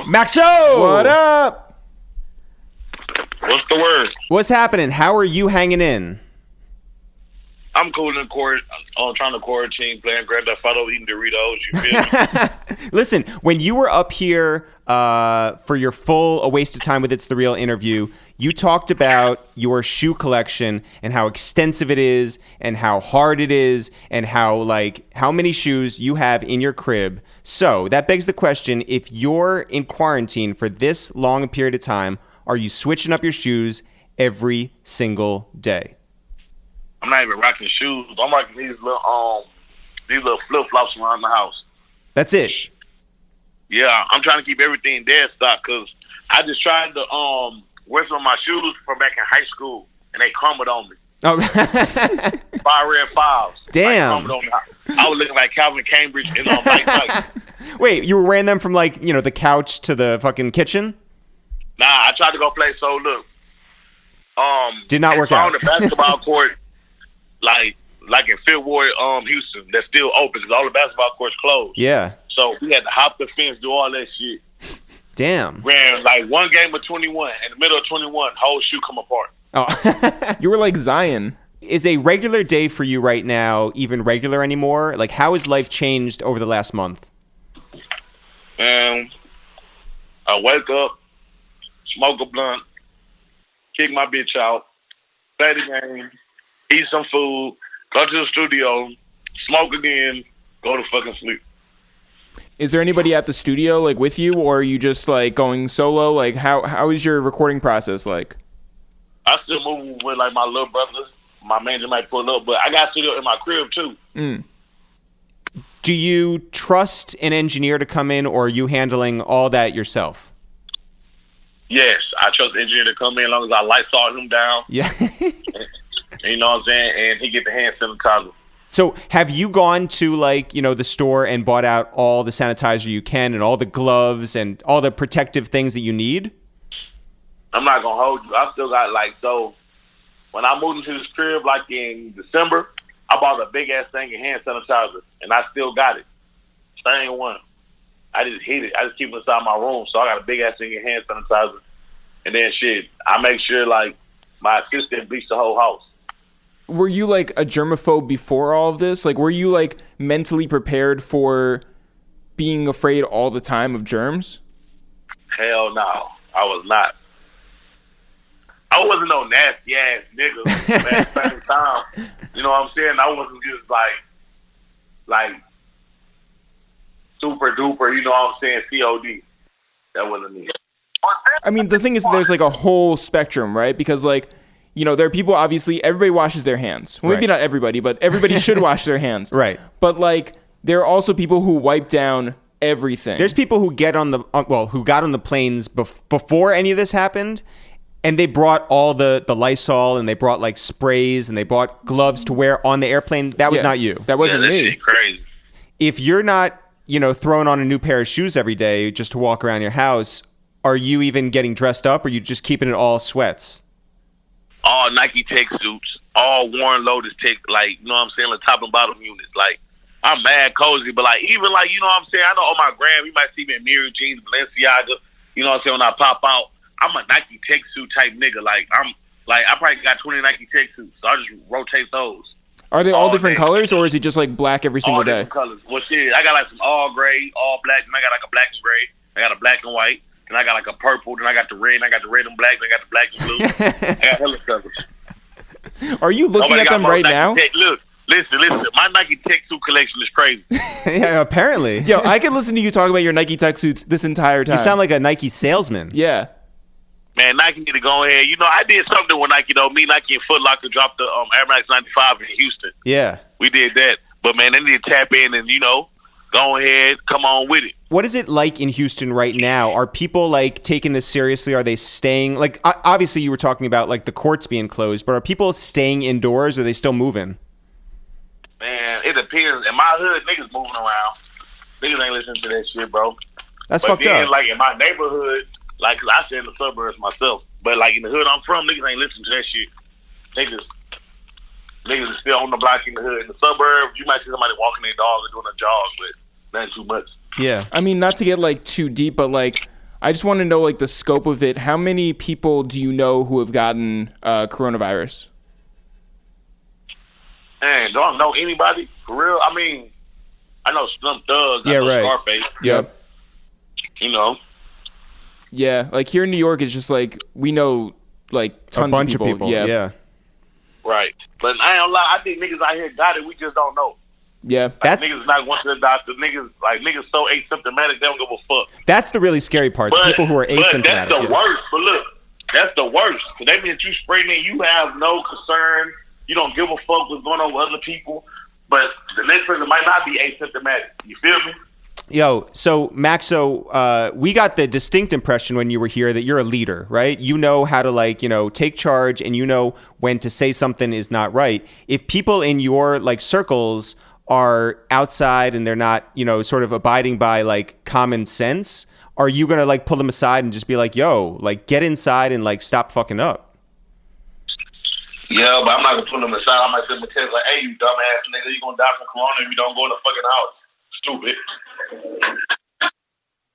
Maxo! What up? What's the word? What's happening? How are you hanging in? I'm cool in court. I'm trying to quarantine, playing Grand Theft Auto, eating Doritos. You feel me? Listen, when you were up here for your full A Waste of Time with It's the Real interview, you talked about your shoe collection and how extensive it is and how hard it is and how many shoes you have in your crib. So that begs the question, if you're in quarantine for this long a period of time, are you switching up your shoes every single day? I'm not even rocking shoes. I'm rocking these little flip flops around the house. That's it. Yeah, I'm trying to keep everything dead stock because I just tried to wear some of my shoes from back in high school and they crumbled on me. Oh, 5 red 5s. Damn. Like, I was looking like Calvin Cambridge in Mike Tyson. Wait, you were wearing them from the couch to the fucking kitchen? Nah, I tried to go play. So look, did not work out. On the basketball court. Like in Fifth Ward, Houston, that's still open because all the basketball courts closed. Yeah. So we had to hop the fence, do all that shit. Damn. Ran like one game of 21. In the middle of 21, whole shoe come apart. Oh. You were like Zion. Is a regular day for you right now even regular anymore? Like, how has life changed over the last month? I wake up, smoke a blunt, kick my bitch out, play the game, eat some food, go to the studio, smoke again, go to fucking sleep. Is there anybody at the studio like with you, or are you just like going solo? Like how is your recording process like? I still move with like my little brother. My manager might pull up, but I got studio in my crib too. Mm. Do you trust an engineer to come in, or are you handling all that yourself? Yes, I trust the engineer to come in as long as I Lysol him down. Yeah. You know what I'm saying? And he get the hand sanitizer. So have you gone to the store and bought out all the sanitizer you can and all the gloves and all the protective things that you need? I'm not going to hold you. I still got so when I moved into this crib in December, I bought a big ass thing of hand sanitizer and I still got it. Same one. I just hate it. I just keep it inside my room. So I got a big ass thing of hand sanitizer. And then I make sure my assistant bleached the whole house. Were you a germaphobe before all of this? Were you mentally prepared for being afraid all the time of germs? Hell no, I was not. I wasn't no nasty ass nigga, but at the same time, you know what I'm saying? I wasn't just like super duper, you know what I'm saying, COD. That wasn't me. I mean, the thing is, there's a whole spectrum, right? Because there are people, obviously, everybody washes their hands. Well, maybe not everybody, but everybody should wash their hands. Right. But there are also people who wipe down everything. There's people who get on the who got on the planes before any of this happened, and they brought all the Lysol, and they brought like sprays, and they bought gloves to wear on the airplane. That was not you. That wasn't me. Crazy. If you're not, throwing on a new pair of shoes every day just to walk around your house, are you even getting dressed up, or are you just keeping it all sweats? All Nike Tech suits, all Warren Lotus Tech, like, you know what I'm saying, like top and bottom units. Like, I'm mad cozy, but like, even like, you know what I'm saying, I know on my gram, you might see me in mirror jeans, Balenciaga, you know what I'm saying, when I pop out, I'm a Nike Tech suit type nigga. Like, I probably got 20 Nike Tech suits, so I just rotate those. Are they all different colors, or is it just like black every single day? All different colors. Well, shit, I got like some all gray, all black, and I got like a black and gray. I got a black and white, and I got like a purple, then I got the red, and I got the red and black, and I got the black and blue. I got hella colors. Are you looking at them right now? Look, listen. My Nike Tech suit collection is crazy. Yeah, apparently. Yo, I could listen to you talk about your Nike Tech suits this entire time. You sound like a Nike salesman. Yeah. Man, Nike need to go ahead. You know, I did something with Nike, though. Me, Nike, and Foot Locker dropped the Air Max 95 in Houston. Yeah. We did that. But, man, they need to tap in and, go ahead, come on with it. What is it like in Houston right now? Are people, like, taking this seriously? Are they staying? Like, obviously you were talking about, like, the courts being closed, but are people staying indoors, or are they still moving? Man, it depends. In my hood, niggas moving around. Niggas ain't listening to that shit, bro. That's fucked up. Like, in my neighborhood, like, 'cause I stay in the suburbs myself, but, like, in the hood I'm from, niggas ain't listening to that shit. Niggas is still on the block in the hood. In the suburbs, you might see somebody walking their dog or doing a jog, but nothing too much. Yeah. I mean, not to get, like, too deep, but, like, I just want to know, like, the scope of it. How many people do you know who have gotten coronavirus? Man, don't know anybody, for real. I mean, I know Slim Thug. Yeah, I know right. Scarface. Yep. Yeah, like, here in New York, it's just, like, we know, like, tons a bunch of people. Yeah. Right. But I ain't gonna lie, I think niggas out here got it, we just don't know. Yeah. Like, niggas not going to the doctor. Niggas so asymptomatic, they don't give a fuck. That's the really scary part. The people who are asymptomatic. But that's the worst. But look, that's the worst. So that means you spraying it, you have no concern. You don't give a fuck what's going on with other people. But the next person might not be asymptomatic. You feel me? Yo, so Maxo, we got the distinct impression when you were here that you're a leader, right? You know how to, like, take charge, and you know when to say something is not right. If people in your, like, circles are outside and they're not, sort of abiding by, like, common sense, are you gonna, like, pull them aside and just be like, yo, like, get inside and, like, stop fucking up? Yeah, but I'm not gonna pull them aside. I might send them a text like, hey, you dumbass nigga, you gonna die from corona if you don't go in the fucking house. Stupid.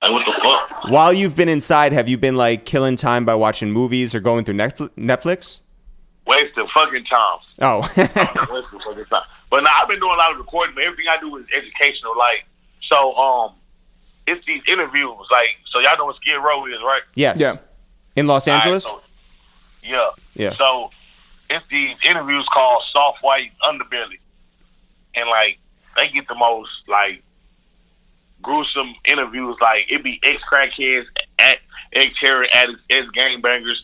Like, what the fuck? While you've been inside, have you been, like, killing time by watching movies or going through Netflix? Wasting fucking time. Oh. Wasting fucking time. But now I've been doing a lot of recording, but everything I do is educational. Like, so, it's these interviews. Like, so y'all know what Skid Row is, right? Yes. Yeah. In Los Angeles? Right, so, yeah. So, it's these interviews called Soft White Underbelly. And, like, they get the most, like, gruesome interviews. Like, it be ex-crackheads, ex-terror addicts, ex-gangbangers.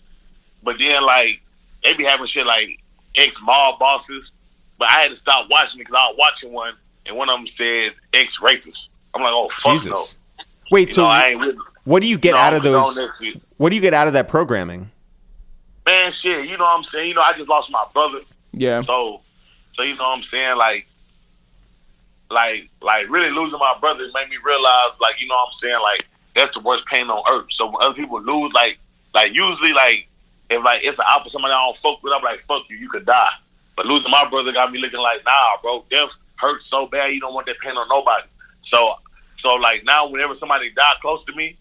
But then, like, they be having shit like ex-mob bosses. But I had to stop watching it because I was watching one, and one of them said ex-rapists. I'm like, oh, fuck Jesus. no. Wait, so I ain't with what do you get out of those? What do you get out of that programming? Man, shit, you know what I'm saying? I just lost my brother. Yeah. So you know what I'm saying? Like really losing my brother made me realize, like, you know what I'm saying? Like, that's the worst pain on earth. So when other people lose, like usually, like, if, like, it's an opposite somebody I don't fuck with, I'm like, fuck you, you could die. But losing my brother got me looking like, nah, bro, death hurts so bad, you don't want that pain on nobody. So like, now whenever somebody died close to me,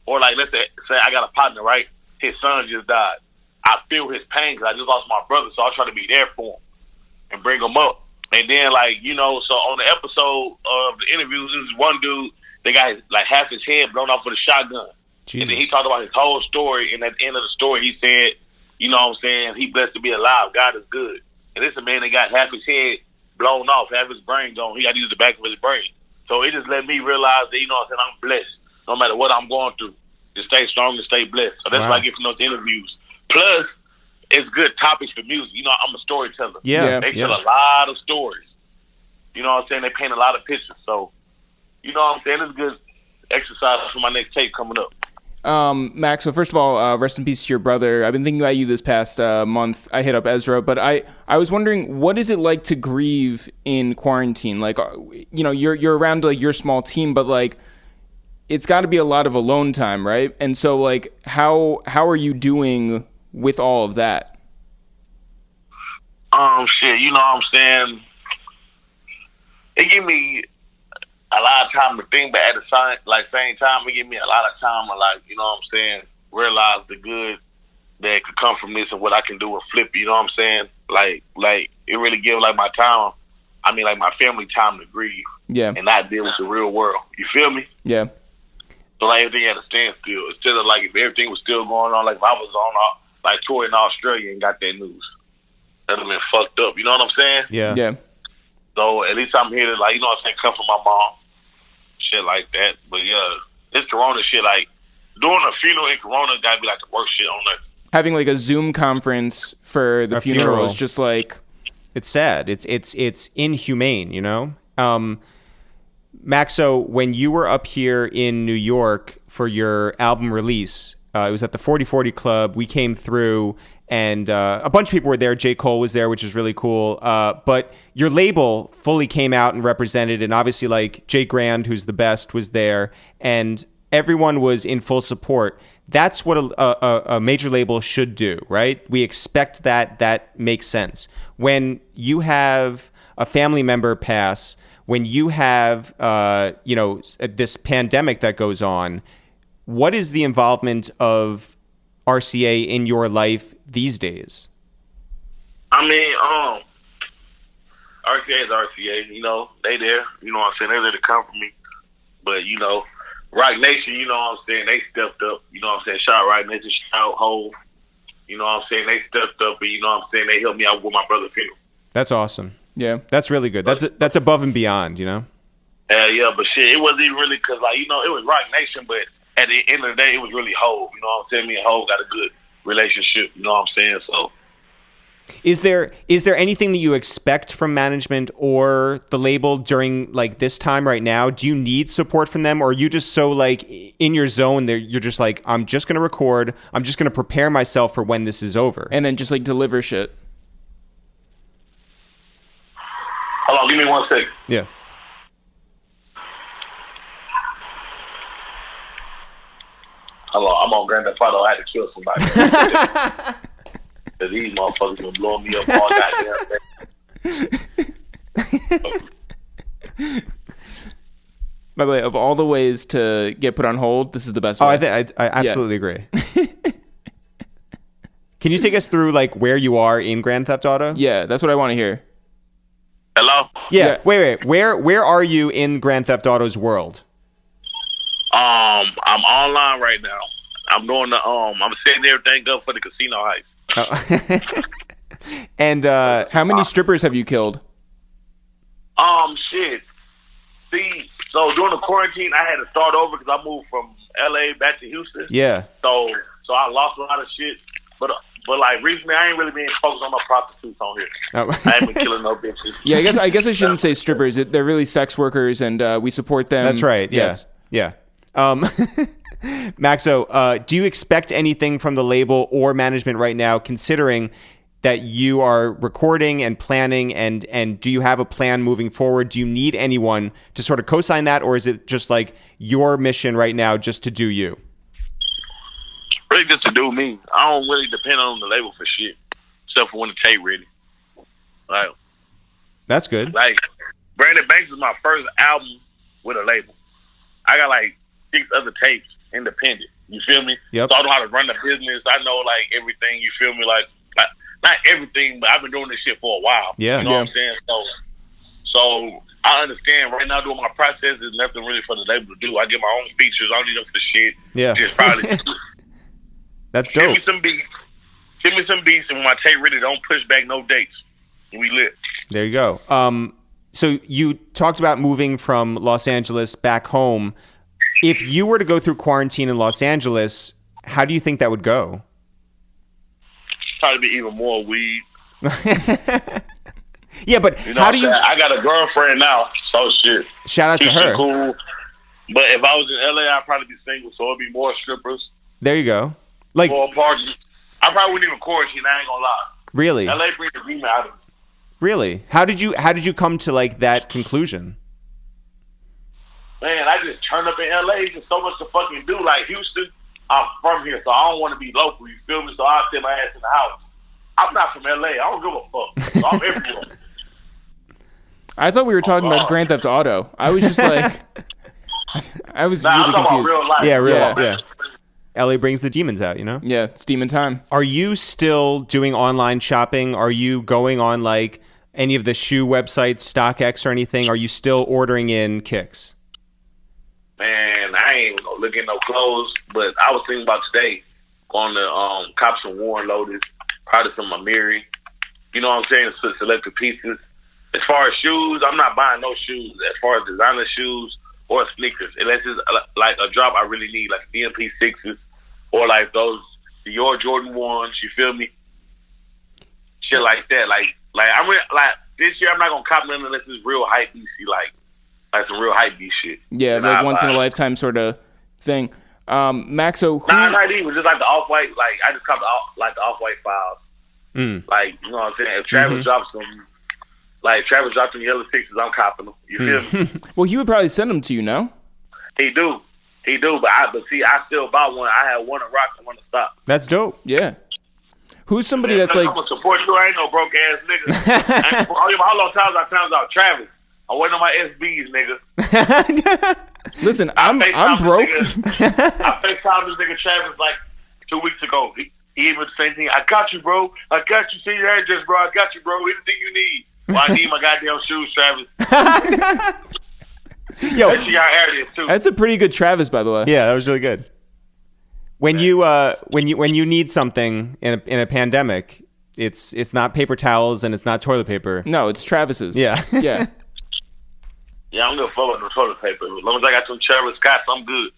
or like, let's say I got a partner, right? His son just died. I feel his pain because I just lost my brother, so I try to be there for him and bring him up. And then, like, so on the episode of the interviews, this is one dude, they got like half his head blown off with a shotgun. Jesus. And then he talked about his whole story, and at the end of the story, he said, you know what I'm saying, he blessed to be alive. God is good. And this is a man that got half his head blown off, half his brain gone. He got to use the back of his brain. So it just let me realize that, you know what I'm saying, I'm blessed. No matter what I'm going through, just stay strong and stay blessed. So that's what I get from those interviews. Plus, it's good topics for music. I'm a storyteller. Yeah. They tell a lot of stories. You know what I'm saying? They paint a lot of pictures. So, you know what I'm saying? It's good exercise for my next tape coming up. Max, so first of all, rest in peace to your brother. I've been thinking about you this past month. I hit up Ezra, but I was wondering, what is it like to grieve in quarantine? Like, you know, you're around like your small team, but like, it's got to be a lot of alone time, right? And so, like, how are you doing with all of that? Shit, you know what I'm saying? It give me a lot of time to think, but at the same time, it give me a lot of time to, like, you know what I'm saying, realize the good that could come from this and what I can do and flip it, you know what I'm saying? Like it really gives, like, my family time to grieve. Yeah. And not deal with the real world. You feel me? Yeah. So, like, everything had to stand still. Instead of, like, if everything was still going on, like, if I was on, like, tour in Australia and got that news, that would have been fucked up. You know what I'm saying? Yeah. Yeah. So, at least I'm here to, like, you know what I'm saying, come from my mom. Shit like that. But, yeah, this Corona shit, like, doing a funeral in Corona got to be, like, the worst shit on earth. Having, like, a Zoom conference for the funeral is just, like... It's sad. It's inhumane, you know? Maxo, when you were up here in New York for your album release, it was at the 4040 Club. We came through, and a bunch of people were there. J. Cole was there, which is really cool. But your label fully came out and represented, and obviously, like, Jay Grand, who's the best, was there, and everyone was in full support. That's what a major label should do, right? We expect that. That makes sense. When you have a family member pass, when you have, this pandemic that goes on, what is the involvement of RCA in your life these days? I mean, RCA is RCA, you know, they there, you know what I'm saying, they're there to come for me. But, you know, Rock Nation, you know what I'm saying, they stepped up, you know what I'm saying, shout out Rock Nation, shout out Hov, you know what I'm saying, they stepped up, and you know what I'm saying, they helped me out with my brother's funeral. That's awesome. Yeah, that's really good. That's above and beyond, you know? Yeah, but shit, it wasn't even really, because, like, you know, it was Rock Nation, but at the end of the day, it was really Hov, you know what I'm saying, me and Hov got a good relationship, you know what I'm saying, so. Is there anything that you expect from management or the label during, like, this time right now? Do you need support from them, or are you just so, like, in your zone that you're just like, I'm just going to record, I'm just going to prepare myself for when this is over? And then just, like, deliver shit. Hold on, give me 1 second. Yeah. Hold on, I'm on Grand Theft Auto. I had to kill somebody. Because these motherfuckers been blowing me up all goddamn day. By the way, of all the ways to get put on hold, this is the best way. I absolutely agree. Can you take us through, like, where you are in Grand Theft Auto? Yeah, that's what I want to hear. Hello? Yeah. Wait. Where are you in Grand Theft Auto's world? I'm online right now. I'm doing I'm setting everything up for the casino heist. Oh. And how many strippers have you killed? Shit. See, so during the quarantine, I had to start over because I moved from LA back to Houston. Yeah. So I lost a lot of shit, but like recently, I ain't really been focused on no prostitutes on here. Oh. I ain't been killing no bitches. Yeah, I guess I shouldn't say strippers. They're really sex workers, and we support them. That's right. Yes. Yeah. Maxo, do you expect anything from the label or management right now, considering that you are recording and planning, and do you have a plan moving forward? Do you need anyone to sort of co-sign that, or is it just like your mission right now just to do you? Really just to do me. I don't really depend on the label for shit, except for when the tape ready. Like, that's good. Like, Brandon Banks is my first album with a label. I got like 6 other tapes independent. You feel me? Yep. So I know how to run the business. I know, like, everything. You feel me? Like not everything, but I've been doing this shit for a while. Yeah. You know what I'm saying? So I understand right now doing my process is nothing really for the label to do. I get my own features. I don't need them for the shit. Yeah. It's probably that's dope. Give me some beats, and when my tape ready, don't push back no dates. We lit. There you go. So you talked about moving from Los Angeles back home. If you were to go through quarantine in Los Angeles, how do you think that would go? Probably be even more weed. Yeah, but how do you? I got a girlfriend now, so shit. Shout out to her. Cool. But if I was in LA, I'd probably be single, so it'd be more strippers. There you go. Like more parties. I probably wouldn't even quarantine. I ain't gonna lie. Really? LA brings the dream out of me. Really? How did you come to like that conclusion? Man, I just turned up in LA. There's so much to fucking do. Like Houston, I'm from here, so I don't want to be local. You feel me? So I sit my ass in the house. I'm not from LA. I don't give a fuck. So I'm everywhere. I thought we were talking about Grand Theft Auto. I was just like, I was really I'm confused. About real life. Yeah, real life. Yeah. LA brings the demons out, you know? Yeah, it's demon time. Are you still doing online shopping? Are you going on like any of the shoe websites, StockX or anything? Are you still ordering in kicks? Man, I ain't gonna look at no clothes, but I was thinking about today going to cop some Warren Lotus, probably some Amiri. You know what I'm saying? Selected pieces. As far as shoes, I'm not buying no shoes. As far as designer shoes or sneakers, unless it's like a drop I really need, like DMP 6s or like those Dior Jordan 1s. You feel me? Shit like that. Like I'm really, like this year I'm not gonna cop nothing unless it's real hype DC, like some real hype beast shit. Yeah, and like once in a lifetime sort of thing. Maxo, not even just like the off white. Like I just cop the off white files. Like you know what I'm saying. If Travis drops them. Like, Travis dropped them yellow sixes, I'm copping them. You feel me? Well, he would probably send them to you, no? He do. But see, I still bought one. I had one to rock and one to stop. That's dope. Yeah. Who's somebody that's like... I'm going to support you. I ain't no broke-ass nigga. How long times I found out Travis? I'm waiting on my SBs, nigga. Listen, I'm broke. I FaceTimed this nigga Travis like 2 weeks ago. He even the same thing. I got you, bro. I got you. See your address, bro. I got you, bro. Anything you need. Well, I need my goddamn shoes, Travis. Yo, that's a pretty good Travis, by the way. Yeah, that was really good. When you need something in a pandemic, it's not paper towels and it's not toilet paper. No, it's Travis's. Yeah. Yeah. Yeah, I'm gonna follow no toilet paper. As long as I got some Travis Scotts, I'm good.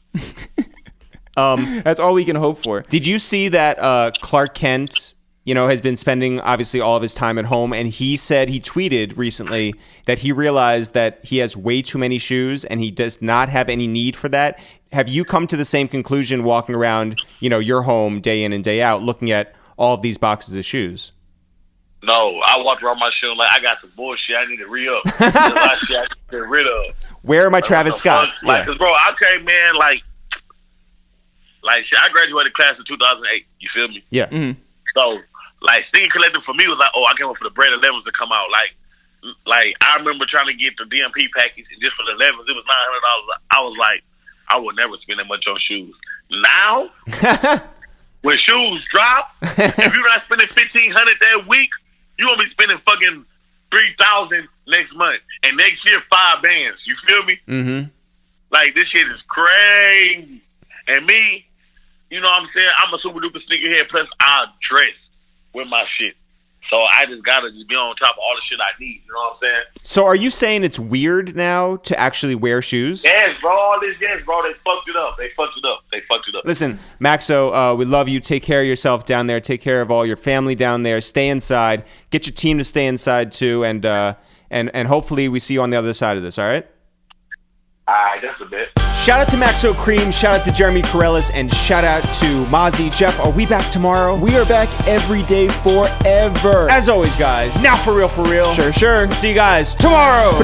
That's all we can hope for. Did you see that Clark Kent, has been spending obviously all of his time at home, and he tweeted recently that he realized that he has way too many shoes and he does not have any need for that. Have you come to the same conclusion walking around, your home day in and day out, looking at all of these boxes of shoes? No, I walked around my shoe like I got some bullshit I need to re-up. There's a lot of shit I need to get rid of. Where are my Travis Scotts? Like, cause bro, okay, man, like shit, I graduated class in 2008. You feel me? Yeah. Mm-hmm. So, like, Sneaker Collective for me was like, oh, I can't wait for the Bread 11s to come out. Like I remember trying to get the DMP package, and just for the 11s, it was $900. I was like, I would never spend that much on shoes. Now, when shoes drop, if you're not spending $1,500 that week, you're gonna be spending fucking $3,000 next month, and next year $5 bands. You feel me? Mm-hmm. Like, this shit is crazy. And me, you know what I'm saying? I'm a super duper sneakerhead. Plus, I dress with my shit. So I just gotta just be on top of all the shit I need. You know what I'm saying? So are you saying it's weird now to actually wear shoes? Yes, bro. All this, yes, bro. They fucked it up. Listen, Maxo, we love you. Take care of yourself down there. Take care of all your family down there. Stay inside. Get your team to stay inside too, and hopefully we see you on the other side of this. All right? All right, that's a bit. Shout out to Maxo Kream, shout out to Jeremy Karelis, and shout out to Mozzie. Jeff, are we back tomorrow? We are back every day forever. As always, guys. Now for real. Sure. See you guys tomorrow.